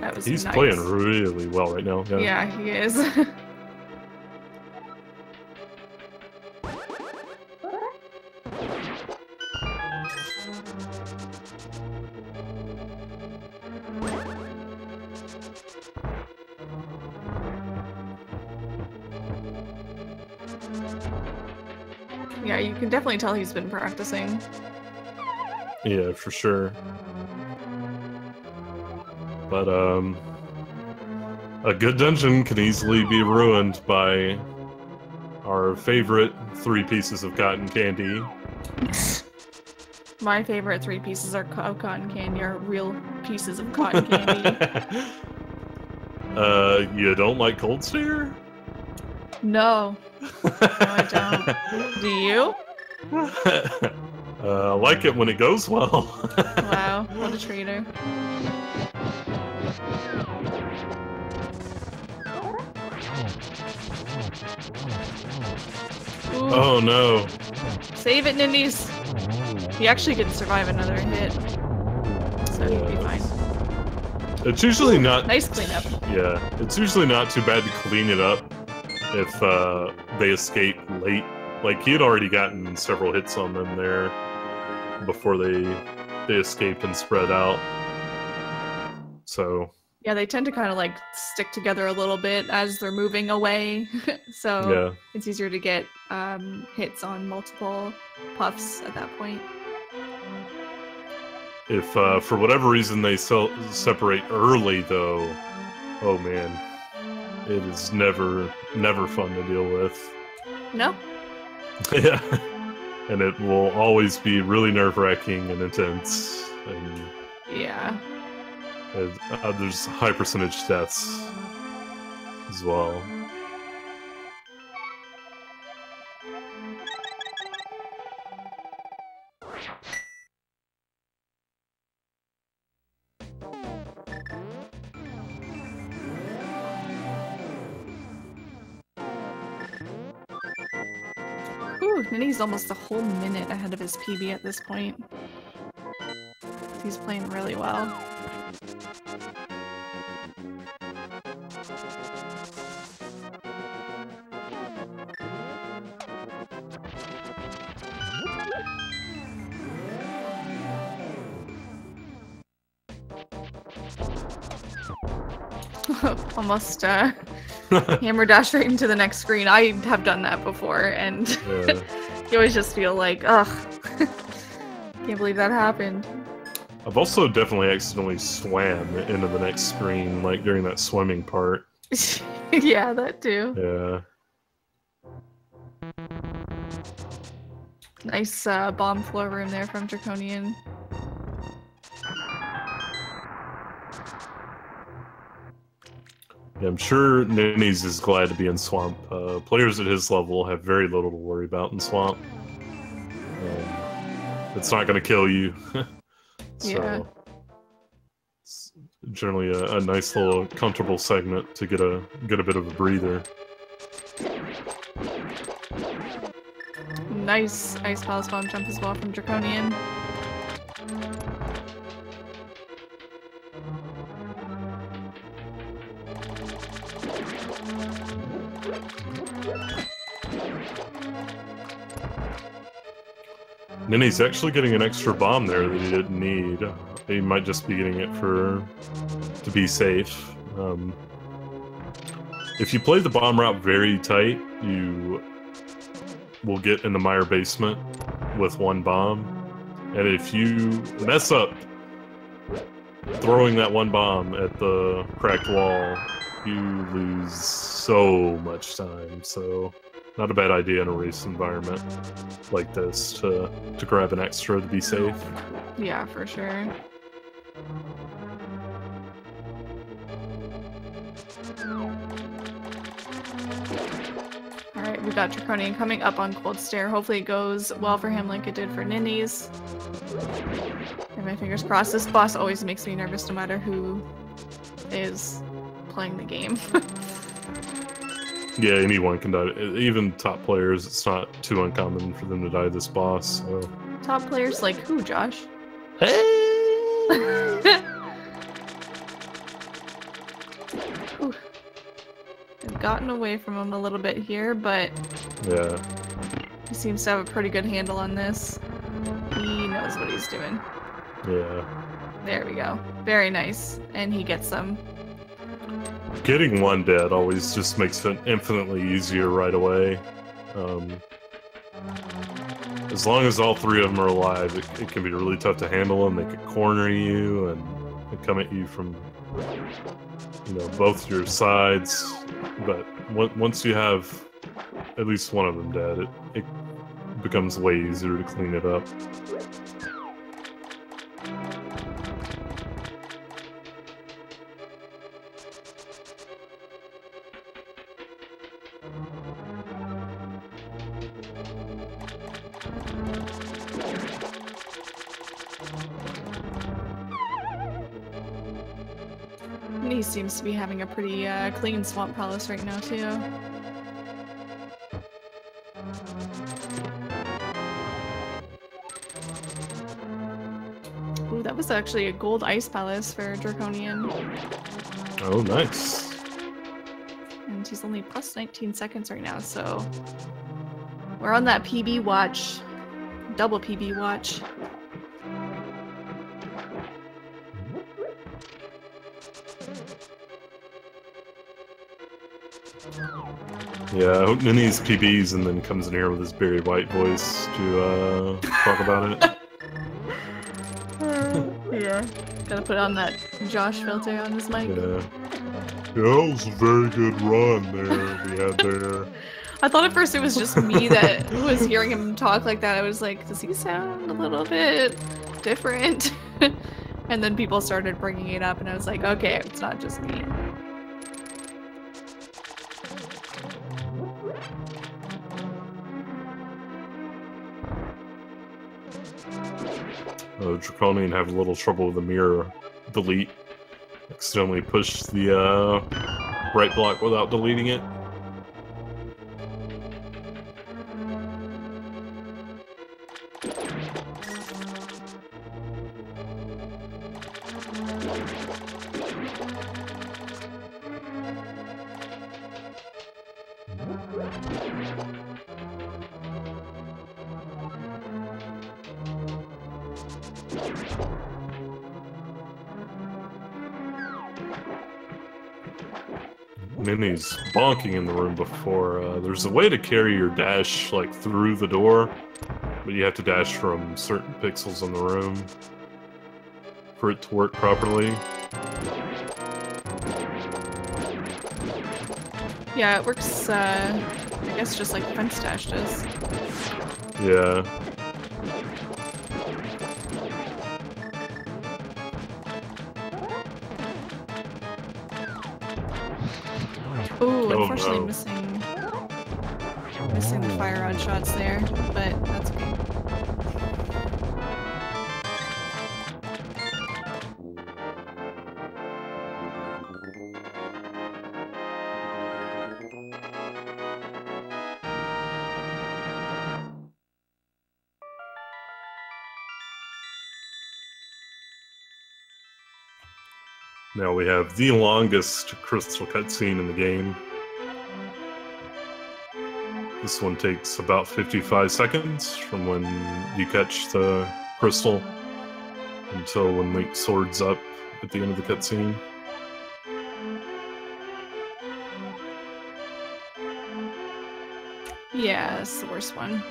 That was He's nice. playing really well right now. Yeah, he is. Yeah, you can definitely tell he's been practicing. Yeah, for sure. But, a good dungeon can easily be ruined by our favorite 3 pieces of cotton candy. My favorite 3 pieces of cotton candy are real pieces of cotton candy. You don't like Cold Stare? No. No, I don't. Do you? I like it when it goes well. Wow, what a traitor. Ooh. Oh no. Save it, Ninnyz! He actually didn't survive another hit, so he'd be fine. It's usually not... Nice cleanup. Yeah, it's usually not too bad to clean it up if they escape late. Like, he had already gotten several hits on them there before they escaped and spread out. So... Yeah, they tend to kind of like stick together a little bit as they're moving away, so yeah. It's easier to get hits on multiple puffs at that point. If for whatever reason they separate early, though, oh man, it is never fun to deal with. No? Yeah, and it will always be really nerve-wracking and intense. And yeah. There's high percentage deaths as well. Ooh, Ninny's almost a whole minute ahead of his PB at this point. He's playing really well. Almost hammer dash right into the next screen. I have done that before, and Yeah. you always just feel like, ugh, can't believe that happened. I've also definitely accidentally swam into the next screen, like during that swimming part. Yeah, that too. Yeah. Nice bomb floor room there from Draconian. Yeah, I'm sure Ninnyz is glad to be in Swamp. Players at his level have very little to worry about in Swamp. It's not going to kill you. So, yeah. It's generally a nice little comfortable segment to get a bit of a breather. Nice Ice Palace Bomb jump as well from Draconian. Ninnyz actually getting an extra bomb there that he didn't need. He might just be getting it to be safe. If you play the bomb route very tight, you will get in the mire basement with 1 bomb. And if you mess up throwing that 1 bomb at the cracked wall, you lose so much time. So not a bad idea in a race environment like this to grab an extra to be safe. Yeah, for sure. Alright, we got Draconian coming up on Cold Stare. Hopefully it goes well for him like it did for Ninnyz. And my fingers crossed. This boss always makes me nervous no matter who is playing the game. Yeah, anyone can die. Even top players, it's not too uncommon for them to die this boss. So. Top players like who, Josh? Hey! I've gotten away from him a little bit here, but yeah, he seems to have a pretty good handle on this. He knows what he's doing. Yeah. There we go. Very nice. And he gets them. Getting 1 dead always just makes it infinitely easier right away. as long as all three of them are alive, it can be really tough to handle them. They could corner you and come at you from, you know, both your sides. But once you have at least one of them dead, it becomes way easier to clean it up. He seems to be having a pretty clean Swamp Palace right now, too. Ooh, that was actually a gold ice palace for Draconian. Oh, nice. And he's only plus 19 seconds right now, so we're on that PB watch. Double PB watch. Yeah, I hope Ninnyz PBs and then comes in here with his Barry White voice to talk about it. Yeah. Gotta put on that Josh filter on his mic. Yeah. Yeah, that was a very good run there we had there. I thought at first it was just me that was hearing him talk like that. I was like, does he sound a little bit different? And then people started bringing it up and I was like, okay, it's not just me. Draconian have a little trouble with the mirror delete. Accidentally pushed the right block without deleting it. Ninnyz bonking in the room before. There's a way to carry your dash like through the door, but you have to dash from certain pixels in the room for it to work properly. Yeah, it works, I guess just like fence dash does. Yeah. Ooh, Oh, unfortunately no. missing the fire rod shots there, but that's okay. Now we have the longest crystal cutscene in the game. This one takes about 55 seconds from when you catch the crystal until when Link swords up at the end of the cutscene. Yeah, that's the worst one.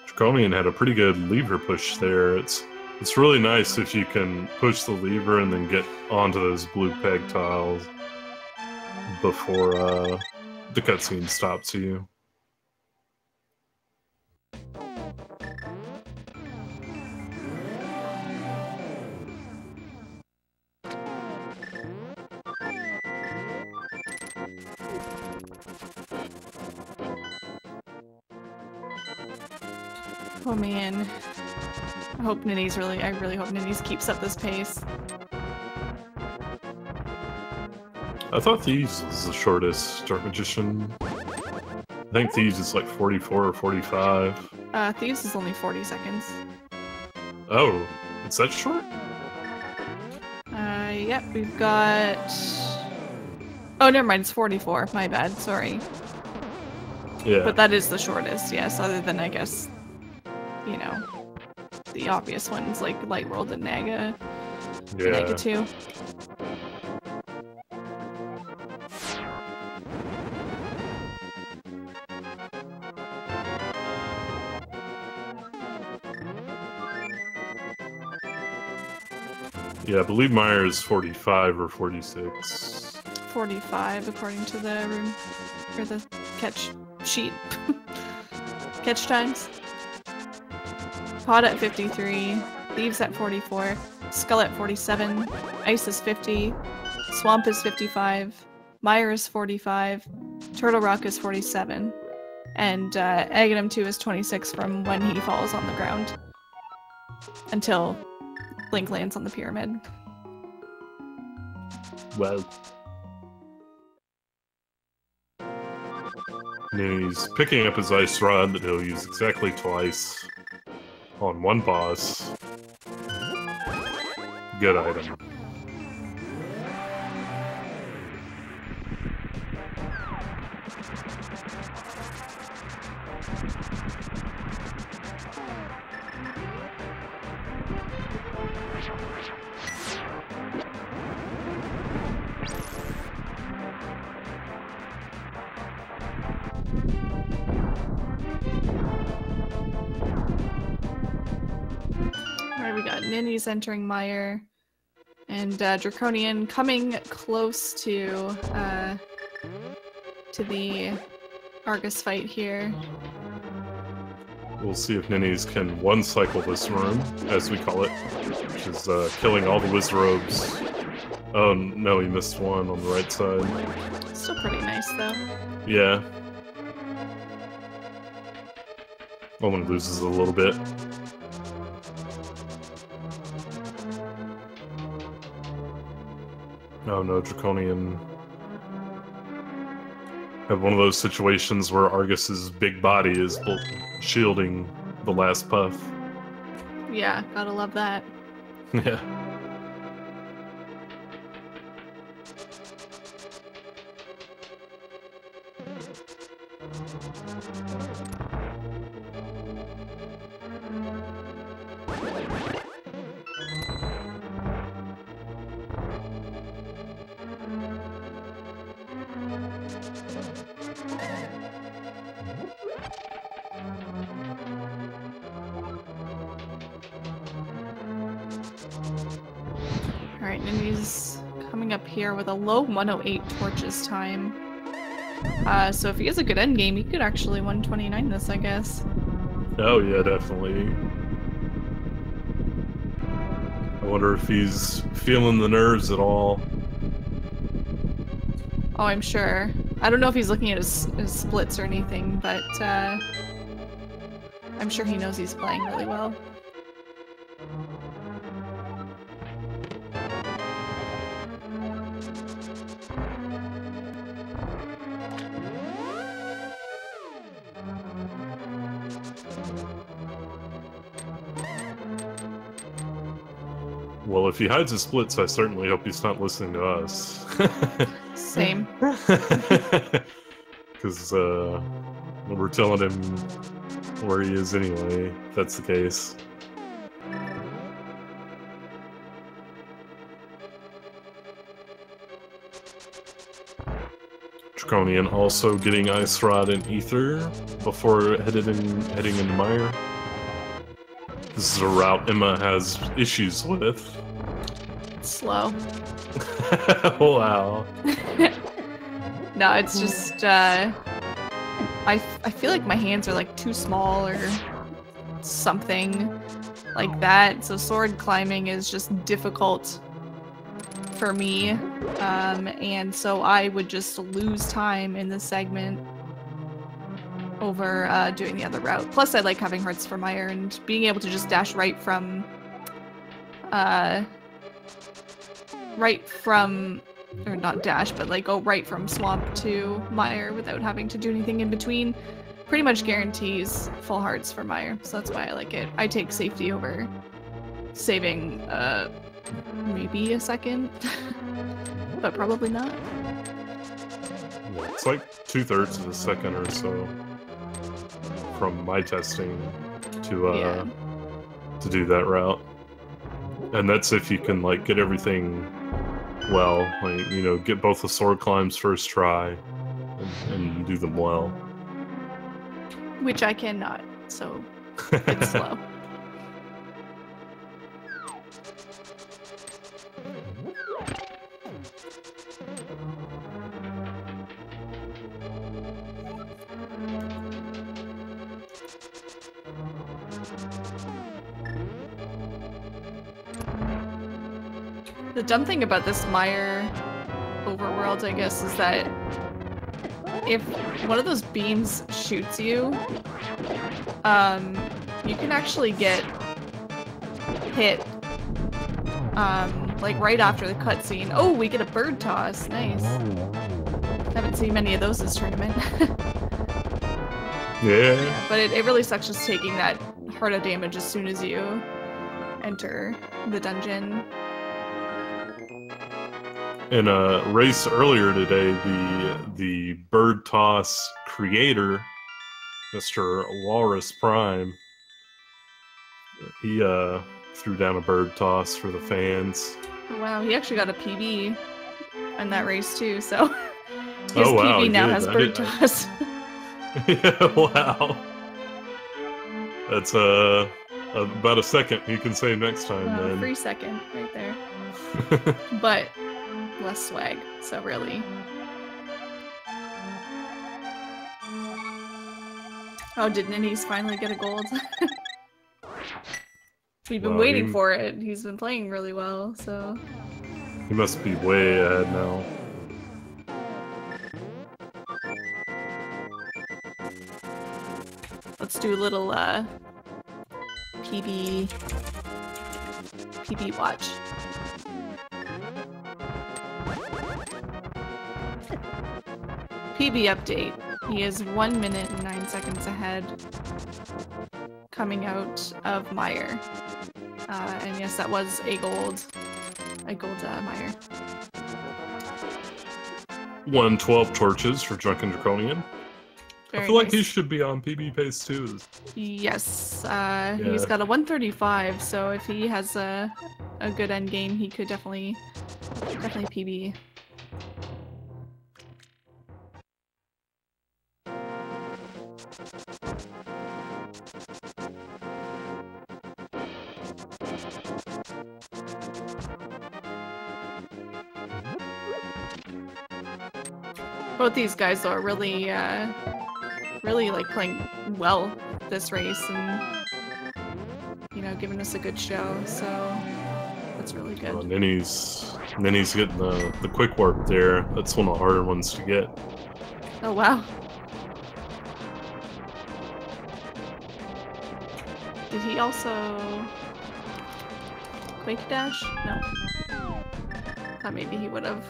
Draconian had a pretty good lever push there. It's really nice if you can push the lever and then get onto those blue peg tiles before the cutscene stops you. Oh man. I really hope Ninnyz keeps up this pace. I thought Thieves was the shortest Dark Magician. I think Thieves is like 44 or 45. Thieves is only 40 seconds. Oh, it's that short? Yep, we've got... Oh, never mind, it's 44. My bad, sorry. Yeah. But that is the shortest, yes, other than, I guess, you know, the obvious ones like Light World and Naga. Yeah. Naga 2. Yeah, I believe Meyer is 45 or 46. 45 according to the room or the catch sheet. Catch times. Pod at 53, Thieves at 44, Skull at 47, Ice is 50, Swamp is 55, Meyer is 45, Turtle Rock is 47, and Aghanim 2 is 26 from when he falls on the ground until Link lands on the pyramid. Well. He's picking up his ice rod that he'll use exactly twice on one boss. Good item. Alright, we got Ninnyz entering Meyer, and Draconian coming close to the Argus fight here. We'll see if Ninnyz can one-cycle this room, as we call it, which is killing all the Wizrobes. Oh no, he missed one on the right side. Still pretty nice, though. Yeah. Only loses a little bit. Oh no, Draconian have one of those situations where Argus's big body is shielding the last puff. Yeah, gotta love that. Yeah. Alright, Ninnyz coming up here with a low 108 torches time. So if he has a good endgame, he could actually 129 this, I guess. Oh yeah, definitely. I wonder if he's feeling the nerves at all. Oh, I'm sure. I don't know if he's looking at his splits or anything, but I'm sure he knows he's playing really well. Well, if he hides his splits, I certainly hope he's not listening to us. Same. Because we're telling him where he is anyway, if that's the case. Draconian also getting Ice Rod and Ether before heading into Meyer. This is a route Emma has issues with. It's slow. Wow. No, it's just, I feel like my hands are like too small or something like that. So sword climbing is just difficult for me. And so I would just lose time in this segment over doing the other route. Plus I like having hearts for Meyer and being able to just dash right from or not dash, but like go right from Swamp to Meyer without having to do anything in between. Pretty much guarantees full hearts for Meyer, so that's why I like it. I take safety over saving maybe a second, but probably not. Yeah, it's like 2/3 of a second or so from my testing to do that route. And that's if you can like get everything well, like, you know, get both the sword climbs first try and do them well. Which I cannot, so it's slow. The dumb thing about this Mire overworld, I guess, is that if one of those beams shoots you, you can actually get hit, like right after the cutscene. Oh, we get a bird toss. Nice. Haven't seen many of those this tournament. Yeah. But it really sucks just taking that heart of damage as soon as you enter the dungeon. In a race earlier today, the bird toss creator, Mr. Walrus Prime, he threw down a bird toss for the fans. Wow, he actually got a PB in that race too, so his wow, PB now did. has bird toss. Yeah, wow. That's about a second you can say next time, then. Free second right there. But less swag, so really. Oh, did Ninnyz finally get a gold? We've been waiting for it. He's been playing really well, so... He must be way ahead now. Let's do a little, PB watch. PB update. He is 1 minute and 9 seconds ahead, coming out of Mire. And yes, that was a gold Mire. 112 torches for Drunken Draconian. Very I feel like nice. he should be on PB pace too. Yes, he's got a 135, so if he has a good end game, he could definitely PB. Both these guys are really, really like playing well this race and, you know, giving us a good show, so that's really good. Ninnyz getting the quick warp there. That's one of the harder ones to get. Oh wow. Did he also Quake Dash? No. Thought maybe he would have.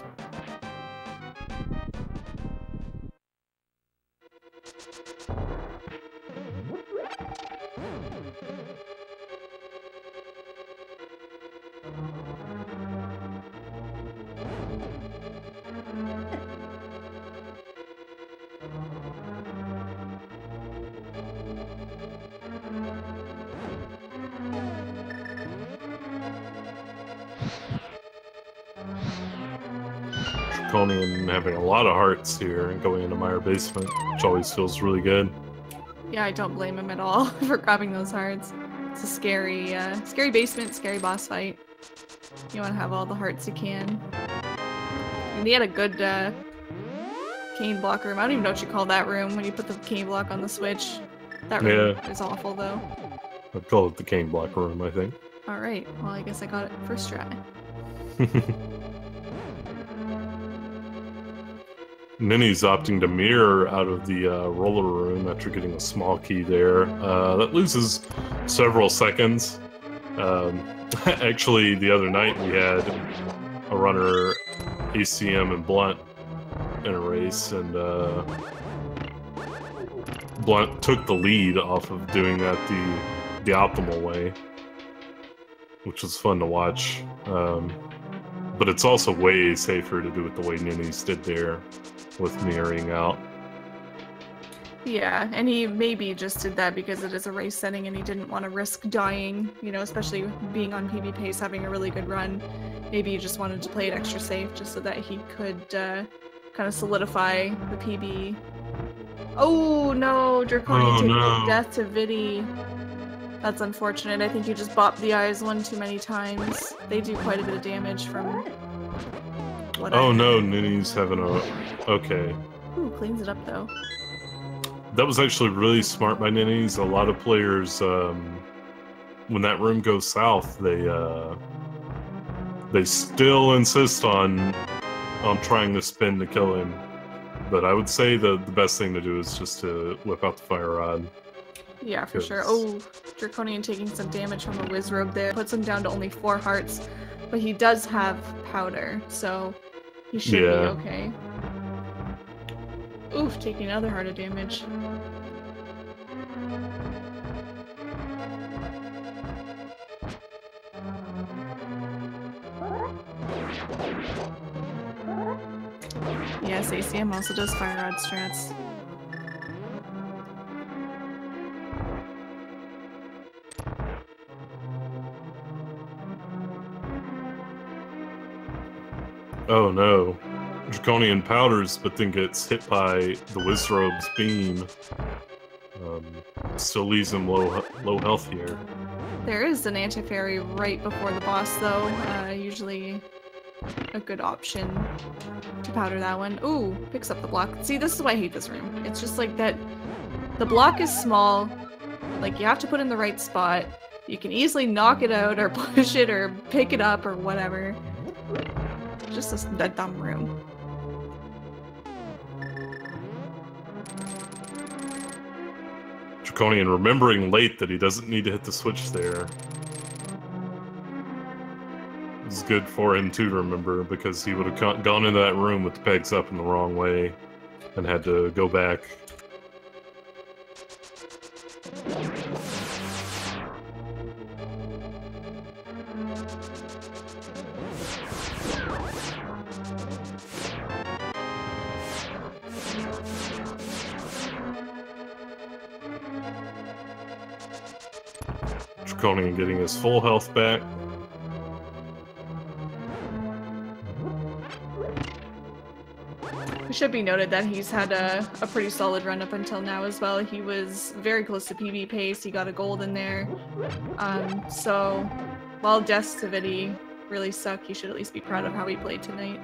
Draconian having a lot of hearts here and going into Mire Basement, which always feels really good. Yeah, I don't blame him at all for grabbing those hearts. It's a scary, scary basement, scary boss fight. You want to have all the hearts you can. And he had a good cane block room. I don't even know what you call that room when you put the cane block on the switch. That room is awful, though. I'd call it the cane block room, I think. Alright, well I guess I got it first try. Ninnyz opting to mirror out of the roller room after getting a small key there. That loses several seconds. Actually, the other night we had a runner, ACM and Blunt, in a race, and Blunt took the lead off of doing that the optimal way, which was fun to watch. But it's also way safer to do it the way Ninnyz did there, with mirroring out. Yeah, and he maybe just did that because it is a race setting and he didn't want to risk dying, you know, especially being on PB pace, having a really good run. Maybe he just wanted to play it extra safe just so that he could kind of solidify the PB. Oh no, Draconian taking a death to Viddy. That's unfortunate. I think you just bopped the eyes one too many times. They do quite a bit of damage from what Oh I no, have. Ninnyz having a... Okay. Ooh, cleans it up though. That was actually really smart by Ninnyz. A lot of players, when that room goes south, they still insist on trying to spin to kill him. But I would say the best thing to do is just to whip out the fire rod. Yeah, for sure. Oh, Draconian taking some damage from a Wizrobe there. Puts him down to only 4 hearts. But he does have powder, so he should be okay. Oof, taking another heart of damage. Yes, ACM also does fire rod strats. Oh no. Draconian powders, but then gets hit by the Wizrobe's beam. Still leaves him low health here. There is an anti-fairy right before the boss, though. Usually a good option to powder that one. Ooh, picks up the block. See, this is why I hate this room. It's just like that. The block is small. Like, you have to put it in the right spot. You can easily knock it out or push it or pick it up or whatever. Just a dumb room. Draconian remembering late that he doesn't need to hit the switch there. It's good for him too to remember, because he would have gone into that room with the pegs up in the wrong way and had to go back. Draconian getting his full health back. It should be noted that he's had a pretty solid run up until now as well. He was very close to PB pace. He got a gold in there. So while Deathstivity really sucked, he should at least be proud of how he played tonight.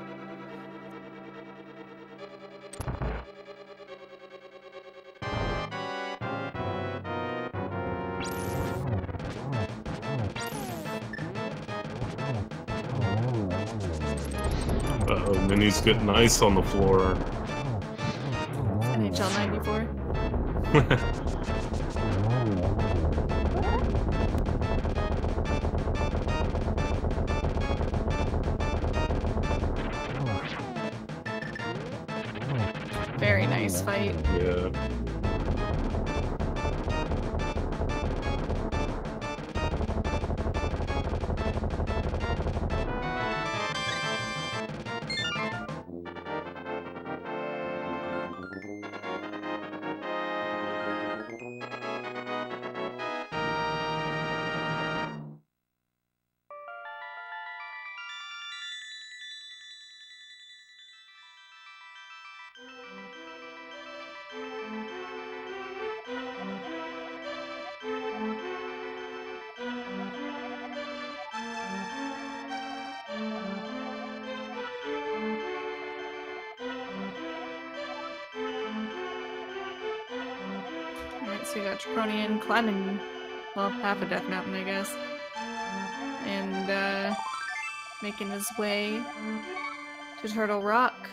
Uh-oh, Ninnyz getting ice on the floor. NHL 94. Very nice fight. Yeah. Alright, so we got Draconian climbing, well, half a death mountain, I guess. And, making his way to Turtle Rock.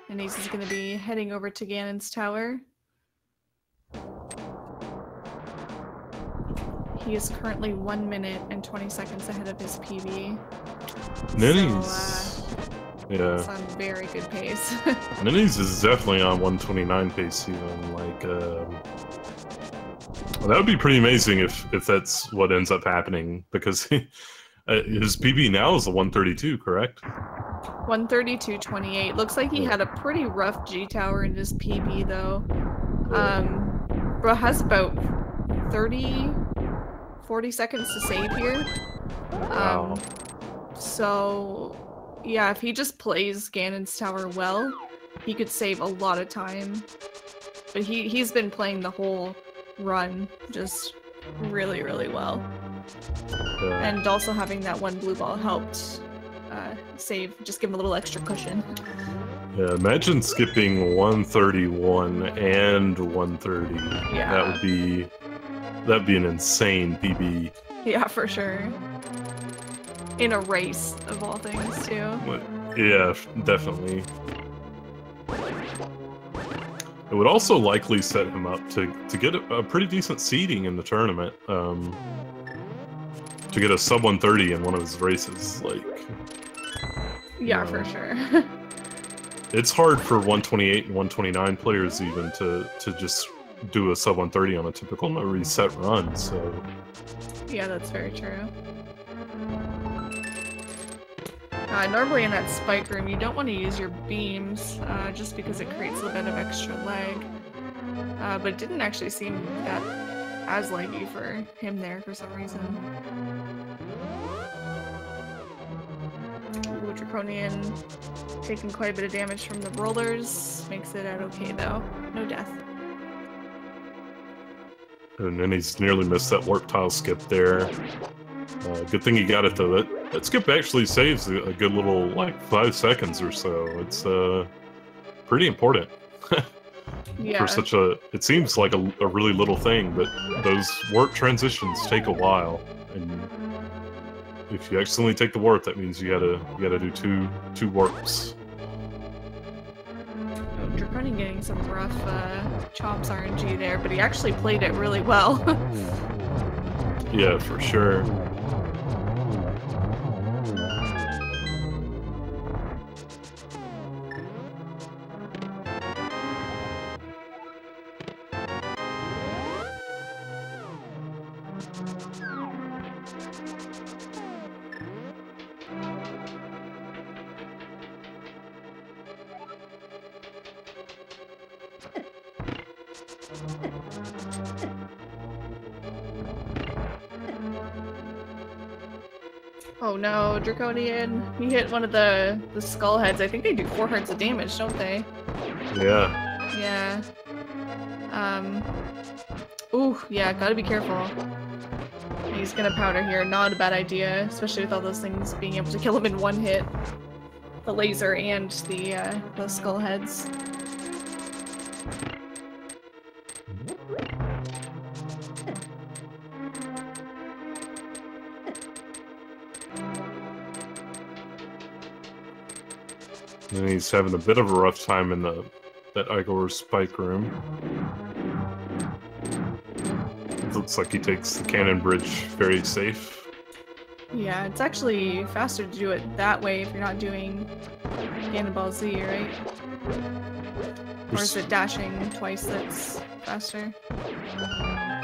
And he's just gonna be heading over to Ganon's tower. He is currently 1 minute and 20 seconds ahead of his PB. Ninnyz. So, Yeah. it's on very good pace. Ninnyz is definitely on 129 pace even. Like, well, that would be pretty amazing if that's what ends up happening, because his PB now is a 132, correct? 132.28. Looks like he had a pretty rough G tower in his PB though. Bro has about 40 seconds to save here. Wow. So yeah, if he just plays Ganon's tower well, he could save a lot of time. But he's been playing the whole run just really, really well. And also having that one blue ball helped save. Just give him a little extra cushion. Yeah, imagine skipping 131 and 130. Yeah. That'd be an insane PB. Yeah, for sure. In a race, of all things, too. Yeah, definitely. It would also likely set him up to get a pretty decent seeding in the tournament. To get a sub 130 in one of his races, like. Yeah, for sure. It's hard for 128 and 129 players even to just do a sub 130 on a typical no reset run. So. Yeah, that's very true. Normally in that spike room, you don't want to use your beams, just because it creates a bit of extra lag. But it didn't actually seem that as laggy for him there for some reason. Ooh, Draconian taking quite a bit of damage from the rollers. Makes it out okay though. No death. And then he's nearly missed that warp tile skip there. Good thing he got it though. That skip actually saves a good little, like, 5 seconds or so. It's pretty important. Yeah. For such a, it seems like a really little thing, but those warp transitions take a while. And if you accidentally take the warp, that means you gotta do two warps. Oh, Draconian getting some rough chops RNG there, but he actually played it really well. Yeah, for sure. Oh no, Draconian. He hit one of the skull heads. I think they do 4 hearts of damage, don't they? Yeah. Yeah. Ooh, yeah, gotta be careful. He's gonna powder here. Not a bad idea, especially with all those things being able to kill him in one hit. The laser and the skull heads. And he's having a bit of a rough time in that Igor spike room. Looks like he takes the cannon bridge very safe. Yeah, it's actually faster to do it that way if you're not doing Cannonball Z, right? Or is it dashing twice that's faster?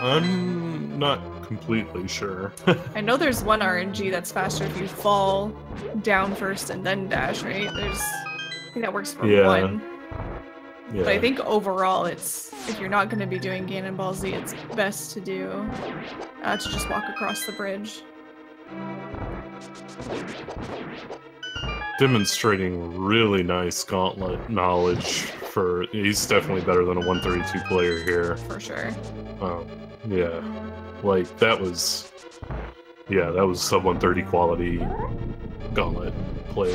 I'm not completely sure. I know there's one RNG that's faster if you fall down first and then dash, right? I think that works for one. Yeah. But I think overall, if you're not going to be doing Cannonball Z, it's best to do to just walk across the bridge. Demonstrating really nice gauntlet knowledge he's definitely better than a 132 player here. For sure. Yeah. Like, that was sub 130 quality gauntlet play.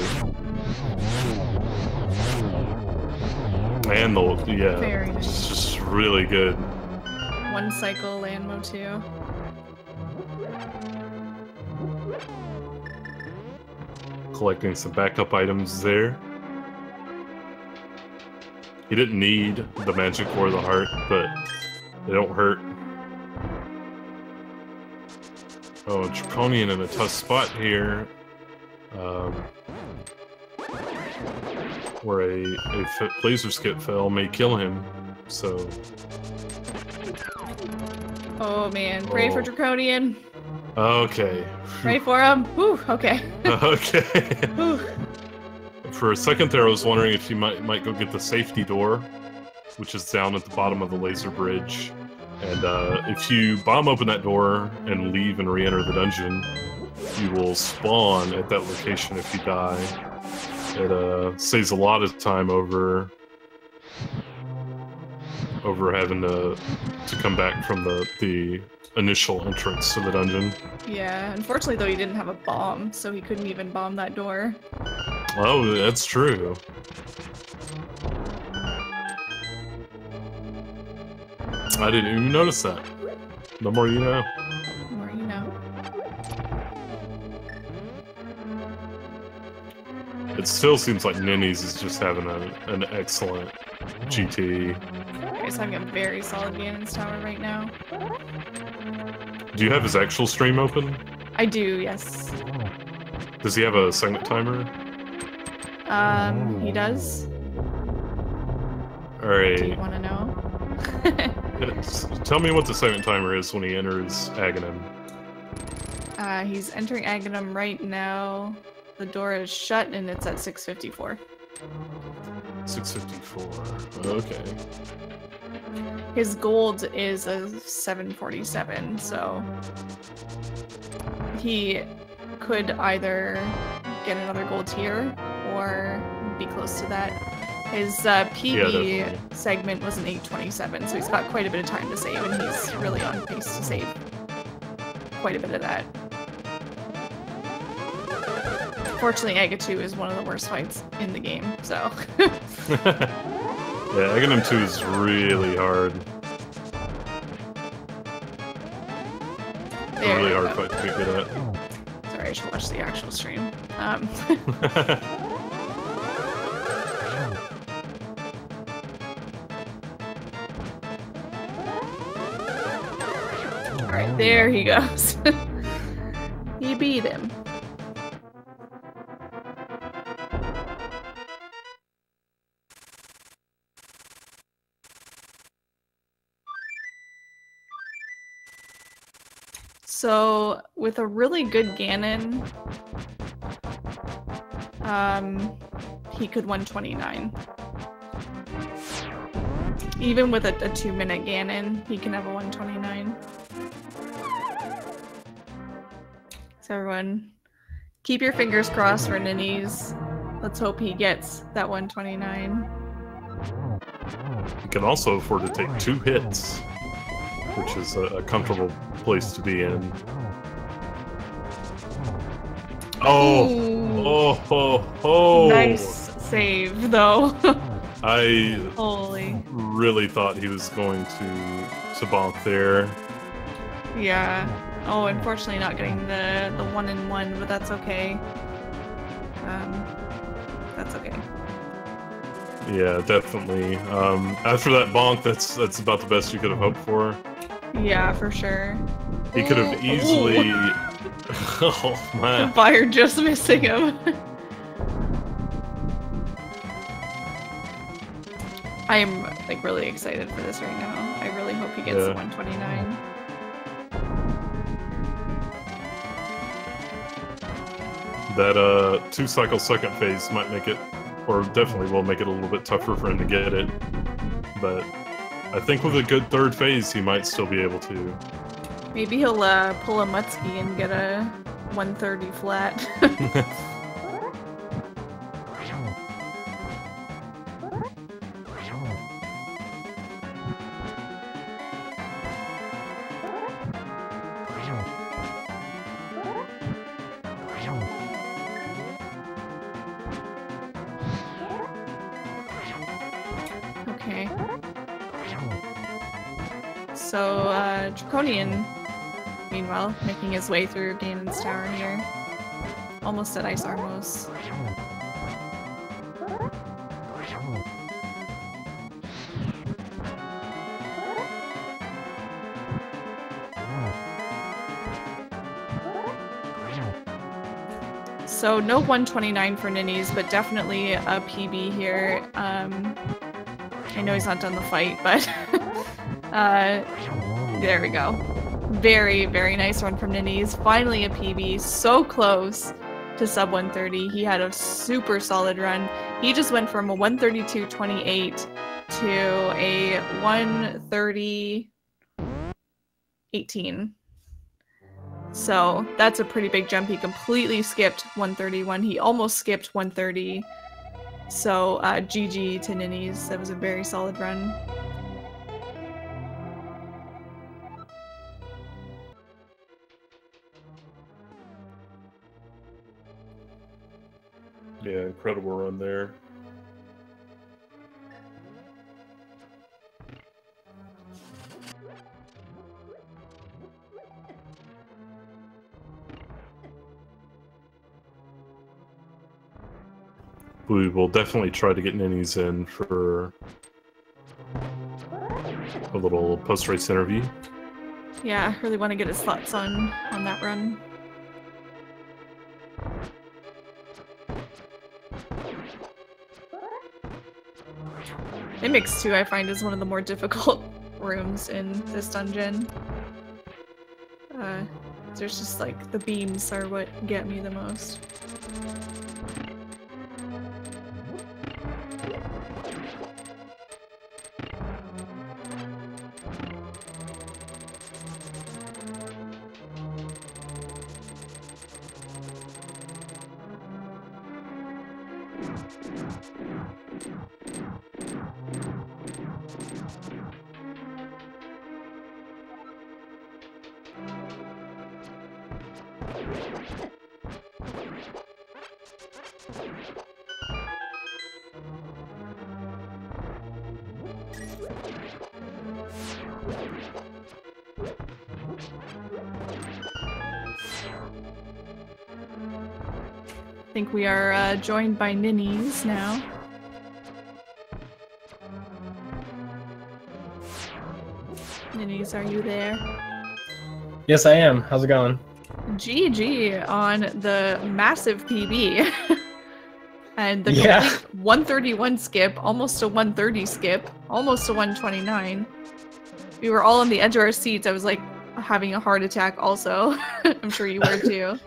And Very nice. It's just really good. One cycle Landmo too. Collecting some backup items there. He didn't need the magic or the heart, but they don't hurt. Oh, Draconian in a tough spot here. Where a laser skip fail may kill him, so... Oh man, pray for Draconian. Okay. Pray for him. Whew, okay. Okay. Whew. For a second there, I was wondering if you might go get the safety door, which is down at the bottom of the laser bridge. And if you bomb open that door and leave and re-enter the dungeon, you will spawn at that location if you die. It saves a lot of time over over having to come back from the initial entrance to the dungeon. Yeah, unfortunately though he didn't have a bomb, so he couldn't even bomb that door. Oh, that's true. I didn't even notice that. The more you know. The more you know. It still seems like Ninnyz is just having an excellent GT. He's having a very solid Ganon's Tower right now. Do you have his actual stream open? I do, yes. Does he have a segment timer? He does. Alright. Do you want to know? Tell me what the segment timer is when he enters Aghanim. He's entering Aghanim right now. The door is shut and it's at 6:54. 6:54. Okay. His gold is a 747, so he could either get another gold tier or be close to that. His PB segment was an 827, so he's got quite a bit of time to save, and he's really on pace to save quite a bit of that. Fortunately, Aga 2 is one of the worst fights in the game, so... Yeah, Aghanim 2 is really hard. It's a really hard fight to get good at. Sorry, I should watch the actual stream. Alright, there he goes. He beat him. So, with a really good Ganon, he could 129. Even with a 2-minute Ganon, he can have a 129. So everyone, keep your fingers crossed for Ninnyz. Let's hope he gets that 129. He can also afford to take 2 hits, which is a comfortable place to be in. Oh! Ooh. Oh! Nice save, though. I Holy. really thought he was going to bonk there. Yeah. Oh, unfortunately not getting the 1-in-1, but that's okay. That's okay. Yeah, definitely. After that bonk, that's about the best you could have hoped for. Yeah, for sure. He could have easily... Oh, man. The fire just missing him. I am, like, really excited for this right now. I really hope he gets the 129. That 2-cycle second phase might make it, or definitely will make it a little bit tougher for him to get it. But I think with a good third phase, he might still be able to. Maybe he'll pull a Mutsky and get a 130 flat. Okay. So, Draconian, meanwhile, making his way through Ganon's Tower here. Almost at Ice Armos. So, no 129 for Ninnyz, but definitely a PB here. I know he's not done the fight, but there we go. Very, very nice run from Ninnyz. Finally a PB, so close to sub 130. He had a super solid run. He just went from a 132.28 to a 130.18. So that's a pretty big jump. He completely skipped 131. He almost skipped 130. So GG to Ninnyz. That was a very solid run. Yeah, incredible run there. We will definitely try to get Ninnyz in for a little post-race interview. Yeah, I really want to get his thoughts on that run. Mimics 2 I find is one of the more difficult rooms in this dungeon. There's just like the beams are what get me the most. I think we are joined by Ninnyz now. Ninnyz, are you there? Yes, I am. How's it going? GG on the massive PB. And the Yeah. complete 131 skip, almost a 130 skip, almost a 129. We were all on the edge of our seats. I was like having a heart attack also. I'm sure you were too.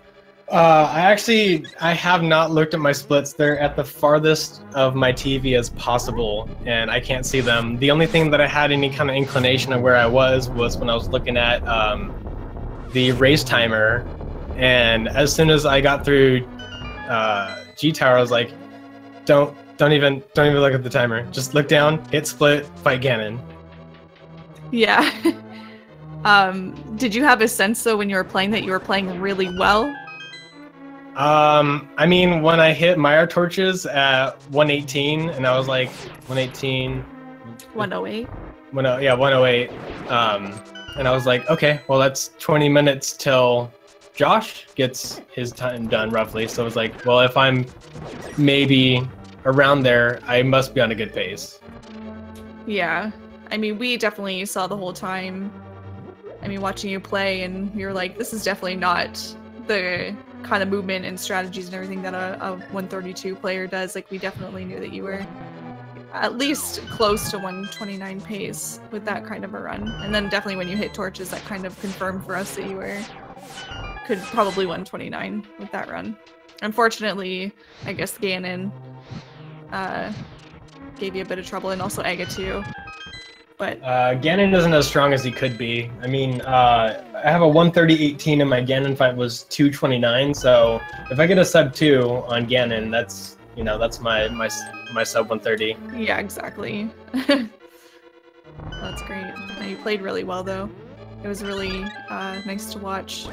I have not looked at my splits. They're at the farthest of my TV as possible, and I can't see them. The only thing that I had any kind of inclination of where I was when I was looking at the race timer, and as soon as I got through G Tower, I was like, don't even look at the timer. Just look down, hit split, fight Ganon. Yeah. Did you have a sense though when you were playing that you were playing really well? I mean, when I hit Mire Torches at 118, and I was like, 118... 108? Yeah, 108. And I was like, okay, well, that's 20 minutes till Josh gets his time done, roughly. So I was like, well, if I'm maybe around there, I must be on a good pace. Yeah. I mean, we definitely saw the whole time. I mean, watching you play, and we were like, this is definitely not the kind of movement and strategies and everything that a 132 player does. Like, we definitely knew that you were at least close to 129 pace with that kind of a run. And then definitely when you hit torches, that kind of confirmed for us that you could probably 129 with that run. Unfortunately, I guess Ganon gave you a bit of trouble, and also Aga too. But Ganon isn't as strong as he could be. I mean, I have a 130-18 and my Ganon fight was 229, so if I get a sub 2 on Ganon, that's, you know, that's my sub 130. Yeah, exactly. That's great. And you played really well though. It was really nice to watch.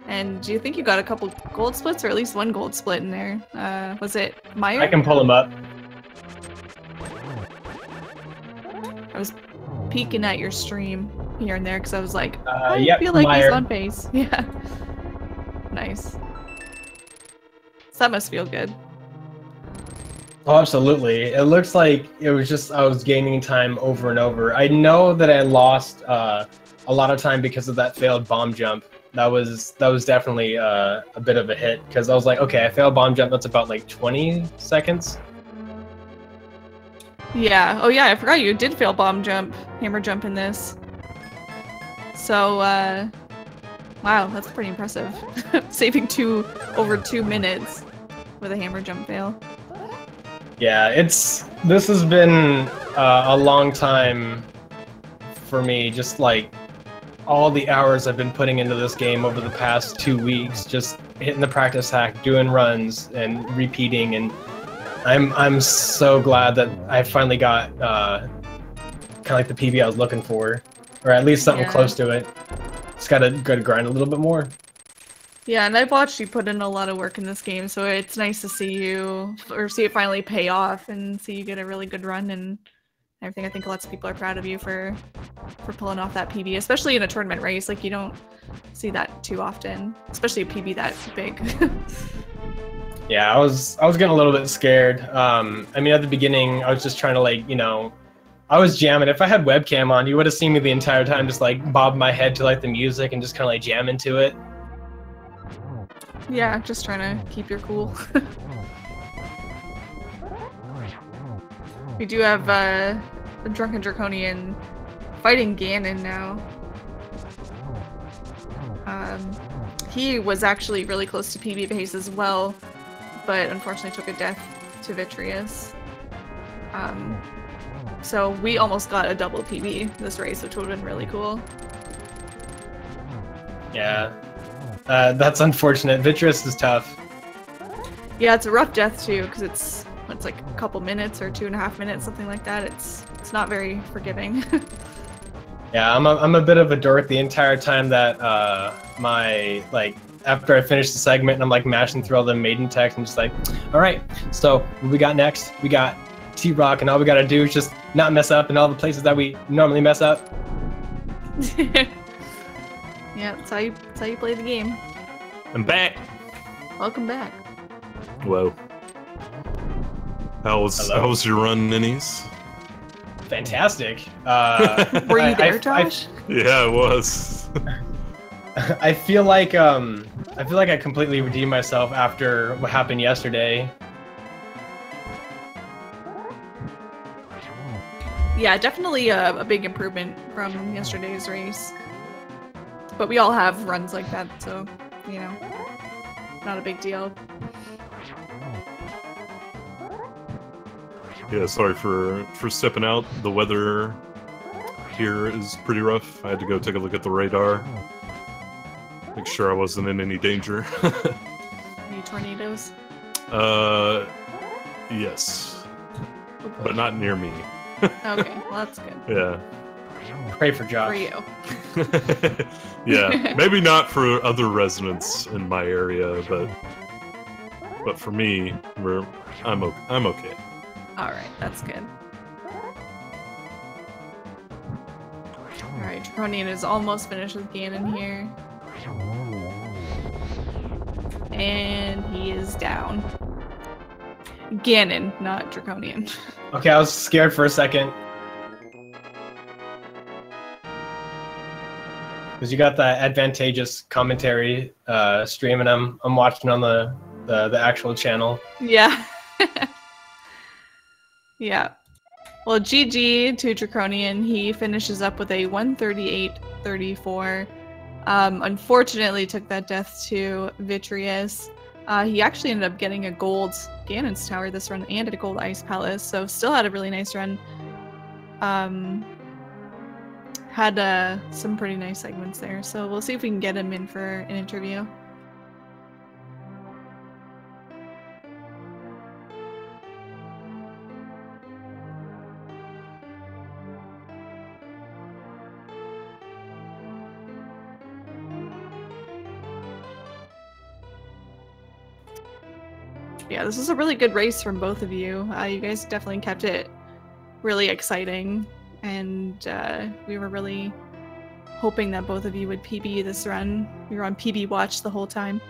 And do you think you got a couple gold splits, or at least one gold split in there? Was it Mire? I can pull him up. I was peeking at your stream here and there because I was like, yep, I feel like Mire. he's on pace. Yeah. Nice. So that must feel good. Oh, absolutely. It looks like it was just I was gaining time over and over. I know that I lost a lot of time because of that failed bomb jump. That was definitely a bit of a hit, because I was like, okay, I failed bomb jump. That's about like 20 seconds. Yeah. Oh yeah, I forgot you did fail bomb jump, hammer jump in this. So, wow, that's pretty impressive. Saving over 2 minutes with a hammer jump fail. Yeah, this has been a long time for me. Just like all the hours I've been putting into this game over the past 2 weeks, just hitting the practice hack, doing runs, and repeating. And I'm so glad that I finally got kind of like the PB I was looking for, or at least something close to it. Just gotta grind a little bit more. Yeah, and I've watched you put in a lot of work in this game, so it's nice to see you, or see it finally pay off, and see you get a really good run and everything. I think lots of people are proud of you for pulling off that PB, especially in a tournament race. Like, you don't see that too often, especially a PB that big. Yeah, I was getting a little bit scared. I mean, at the beginning, I was just trying to, like, you know, I was jamming. If I had webcam on, you would have seen me the entire time just, like, bob my head to, like, the music and just kind of, like, jam into it. Yeah, just trying to keep your cool. We do have the Drunken Draconian fighting Ganon now. He was actually really close to PB pace as well, but unfortunately took a death to Vitreous. So we almost got a double PB this race, which would have been really cool. Yeah. That's unfortunate. Vitreous is tough. Yeah, it's a rough death too, because it's like a couple minutes or 2.5 minutes, something like that. It's not very forgiving. Yeah, I'm a bit of a dork the entire time that after I finish the segment and I'm like mashing through all the maiden text and just like, all right, so what we got next? We got T-Rock, and all we gotta do is just not mess up in all the places that we normally mess up. Yeah, that's how you play the game. I'm back. Welcome back. Whoa. How was your run, Ninnyz? Fantastic. Were you there, Josh? Yeah, I was. I feel like I completely redeemed myself after what happened yesterday. Yeah, definitely a big improvement from yesterday's race. But we all have runs like that, so, you know, not a big deal. Yeah, sorry for stepping out. The weather here is pretty rough. I had to go take a look at the radar. Make sure I wasn't in any danger. Any tornadoes? Yes. But not near me. Okay, well that's good. Yeah. Pray for Josh. For you. Yeah, maybe not for other residents in my area, but for me, I'm okay. All right, that's good. All right, Draconian is almost finished with Ganon here, and he is down. Ganon, not Draconian. Okay, I was scared for a second. Because you got that advantageous commentary stream, and I'm watching on the actual channel. Yeah. Yeah. Well, GG to Draconian. He finishes up with a 138.34. Unfortunately took that death to Vitreous. He actually ended up getting a gold Ganon's Tower this run and a gold Ice Palace, so still had a really nice run. Had some pretty nice segments there, so we'll see if we can get him in for an interview. Yeah, this was a really good race from both of you. You guys definitely kept it really exciting, and we were really hoping that both of you would PB this run. We were on PB watch the whole time.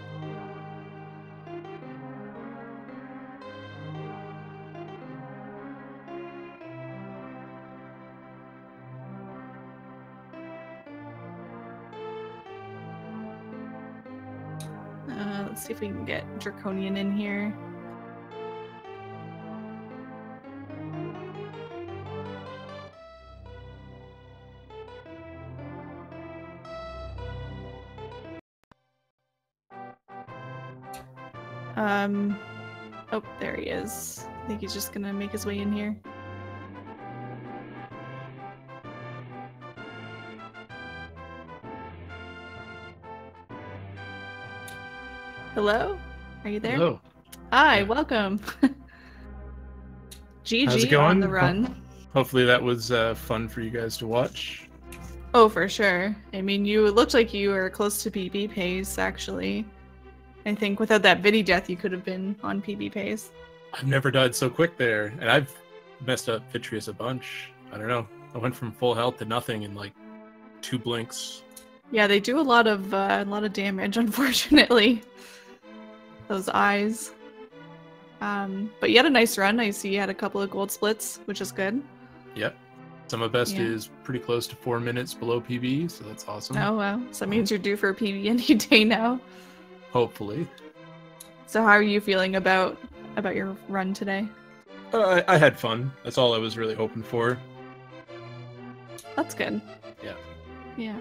Let's see if we can get Draconian in here. Oh, there he is. I think he's just gonna make his way in here. Hello? Are you there? Hello. Hi, welcome. GG How's it going? on the run. Hopefully that was fun for you guys to watch. Oh, for sure. I mean, you looked like you were close to PB pace, actually. I think without that Vidi death, you could have been on PB pace. I've never died so quick there, and I've messed up Vitreous a bunch. I don't know. I went from full health to nothing in like 2 blinks. Yeah, they do a lot of damage, unfortunately. Those eyes. But you had a nice run. I see you had a couple of gold splits, which is good. Yep. Summer best Yeah. is pretty close to 4 minutes below PB, so that's awesome. Oh wow, so that means you're due for a PB any day now. Hopefully. So how are you feeling about your run today? I had fun. That's all I was really hoping for. That's good. Yeah. Yeah.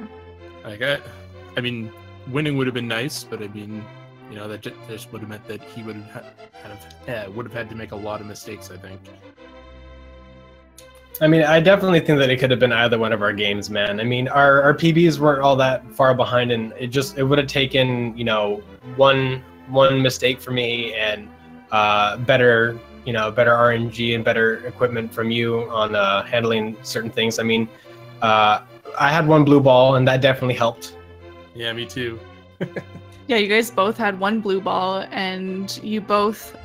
Like I mean, winning would have been nice, but I mean, you know, that just would have meant that he would have had to make a lot of mistakes, I think. I mean, I definitely think that it could have been either one of our games, man. I mean, our PBs weren't all that far behind, and it would have taken, you know, one mistake for me and better RNG and better equipment from you on handling certain things. I mean, I had 1 blue ball, and that definitely helped. Yeah, me too. Yeah, you guys both had 1 blue ball, and you both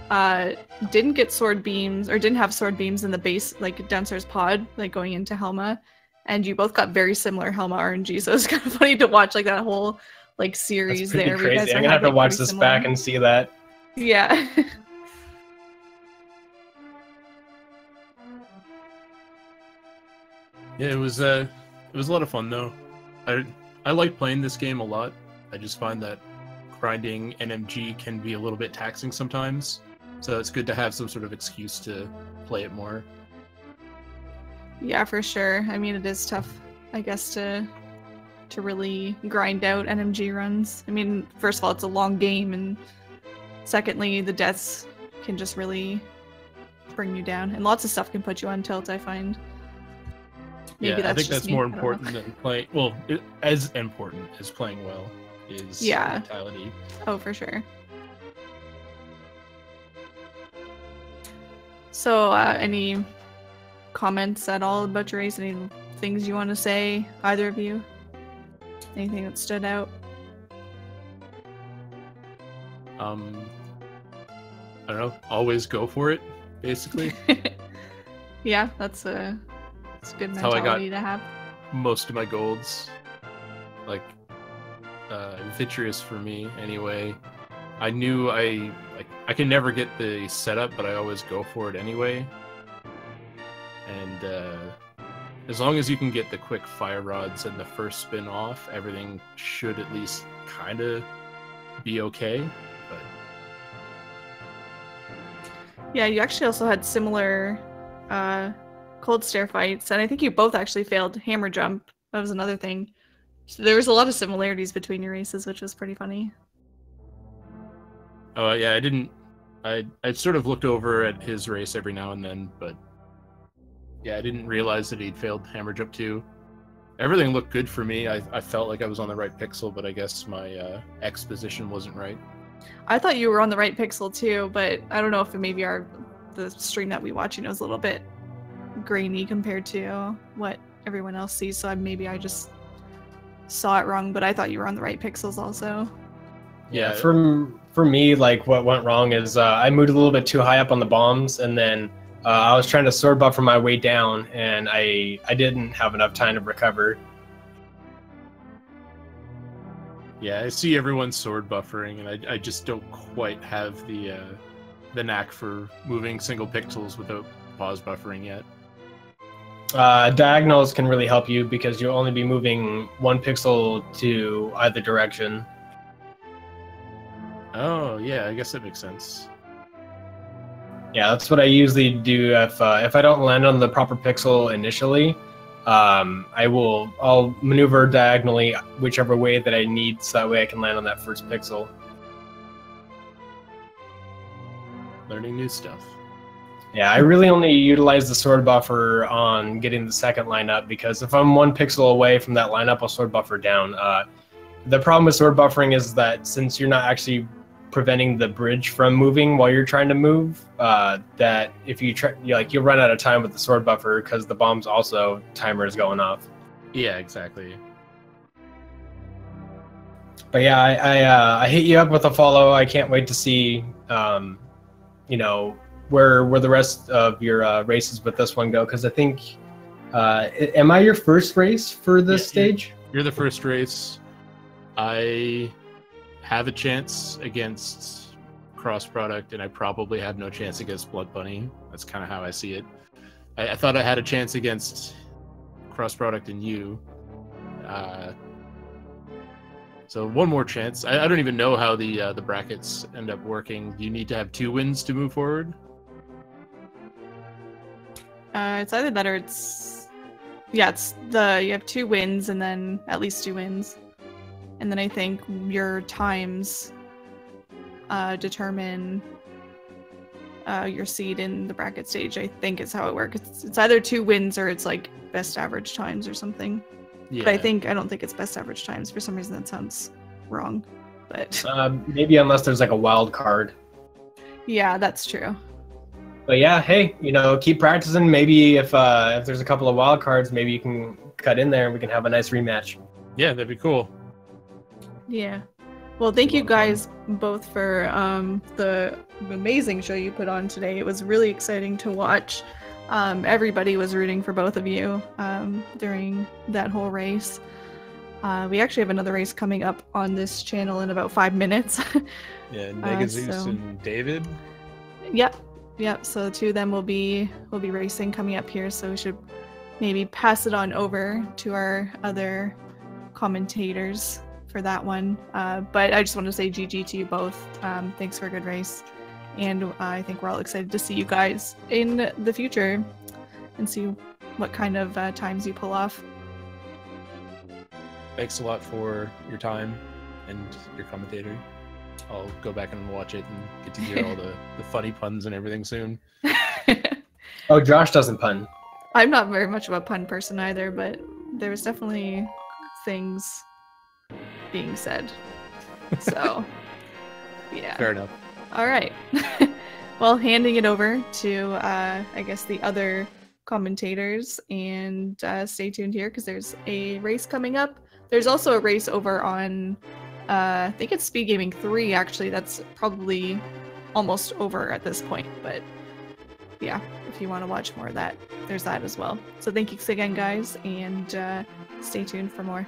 didn't get sword beams, or didn't have sword beams in the base, like Dancer's pod, like going into Helma, and you both got very similar Helma RNG, so it's kind of funny to watch like that whole like series. That's pretty there. where you guys crazy. are I'm gonna have to having, watch pretty this similar. back and see that. Yeah. Yeah, it was a lot of fun though. I like playing this game a lot. I just find that grinding NMG can be a little bit taxing sometimes, so it's good to have some sort of excuse to play it more. Yeah, for sure. I mean, it is tough, I guess, to really grind out NMG runs. I mean, first of all, it's a long game, and secondly, the deaths can just really bring you down, and lots of stuff can put you on tilt, I find. Maybe Yeah, I think just that's me, more I don't know. important than playing. Well, as important as playing well is mentality. Oh, for sure. So, any comments at all about your race? Any things you want to say, either of you? Anything that stood out? I don't know. Always go for it, basically. Yeah, that's a good That's how I got mentality to have. most of my golds. Like, Vitreous for me, anyway. I knew I can never get the setup, but I always go for it anyway. And as long as you can get the quick fire rods and the first spin off, everything should at least kind of be okay. But Yeah, you actually also had similar cold stare fights, and I think you both actually failed hammer jump. That was another thing. So there was a lot of similarities between your races, which was pretty funny. oh yeah, I sort of looked over at his race every now and then, but yeah, I didn't realize that he'd failed hammer jump too. Everything looked good for me. I felt like I was on the right pixel, but I guess my X position wasn't right. I thought you were on the right pixel too, but I don't know if maybe the stream that we watch, you know, is a little bit grainy compared to what everyone else sees. So maybe I just saw it wrong, but I thought you were on the right pixels also. Yeah, for me, like what went wrong is I moved a little bit too high up on the bombs, and then I was trying to sword buffer my way down, and I didn't have enough time to recover. Yeah, I see everyone sword buffering, and I just don't quite have the knack for moving single pixels without pause buffering yet. Diagonals can really help you because you'll only be moving 1 pixel to either direction. Oh yeah, I guess that makes sense. Yeah, that's what I usually do if I don't land on the proper pixel initially. I'll maneuver diagonally whichever way that I need, so that way I can land on that first pixel. Learning new stuff. Yeah, I really only utilize the sword buffer on getting the second lineup, because if I'm 1 pixel away from that lineup, I'll sword buffer down. The problem with sword buffering is that since you're not actually preventing the bridge from moving while you're trying to move, that if you try, you'll run out of time with the sword buffer because the bomb's also timer is going off. Yeah, exactly. But yeah, I hit you up with a follow. I can't wait to see, you know, where the rest of your races with this one go, because I think, am I your first race for this stage? You're the first race. I have a chance against Cross Product, and I probably have no chance against Blood Bunny. That's kind of how I see it. I thought I had a chance against Cross Product and you. So one more chance. I don't even know how the brackets end up working. Do you need to have 2 wins to move forward? It's either that or it's you have 2 wins and then at least 2 wins, and then I think your times determine your seed in the bracket stage. I think is how it works. It's either 2 wins or it's like best average times or something. Yeah. But I don't think it's best average times. For some reason that sounds wrong. But maybe unless there's like a wild card. yeah, that's true. But yeah, hey, you know, keep practicing. Maybe if there's a couple of wild cards, maybe you can cut in there and we can have a nice rematch. Yeah, that'd be cool. Yeah. Well, thank you guys both for the amazing show you put on today. It was really exciting to watch. Everybody was rooting for both of you during that whole race. We actually have another race coming up on this channel in about 5 minutes. Yeah, Negazeus and David. Yep. So the 2 of them will be racing coming up here. So we should maybe pass it on over to our other commentators for that one. But I just want to say GG to you both. Thanks for a good race. And I think we're all excited to see you guys in the future and see what kind of times you pull off. Thanks a lot for your time and your commentary. I'll go back and watch it and get to hear all the funny puns and everything soon. Oh, Josh doesn't pun. I'm not very much of a pun person either, but there was definitely things being said. So, yeah. Fair enough. All right. Well, handing it over to, I guess, the other commentators, and stay tuned here because there's a race coming up. There's also a race over on, I think it's Speed Gaming 3, actually. That's probably almost over at this point, but yeah, if you want to watch more of that, there's that as well. So thank you again, guys, and stay tuned for more.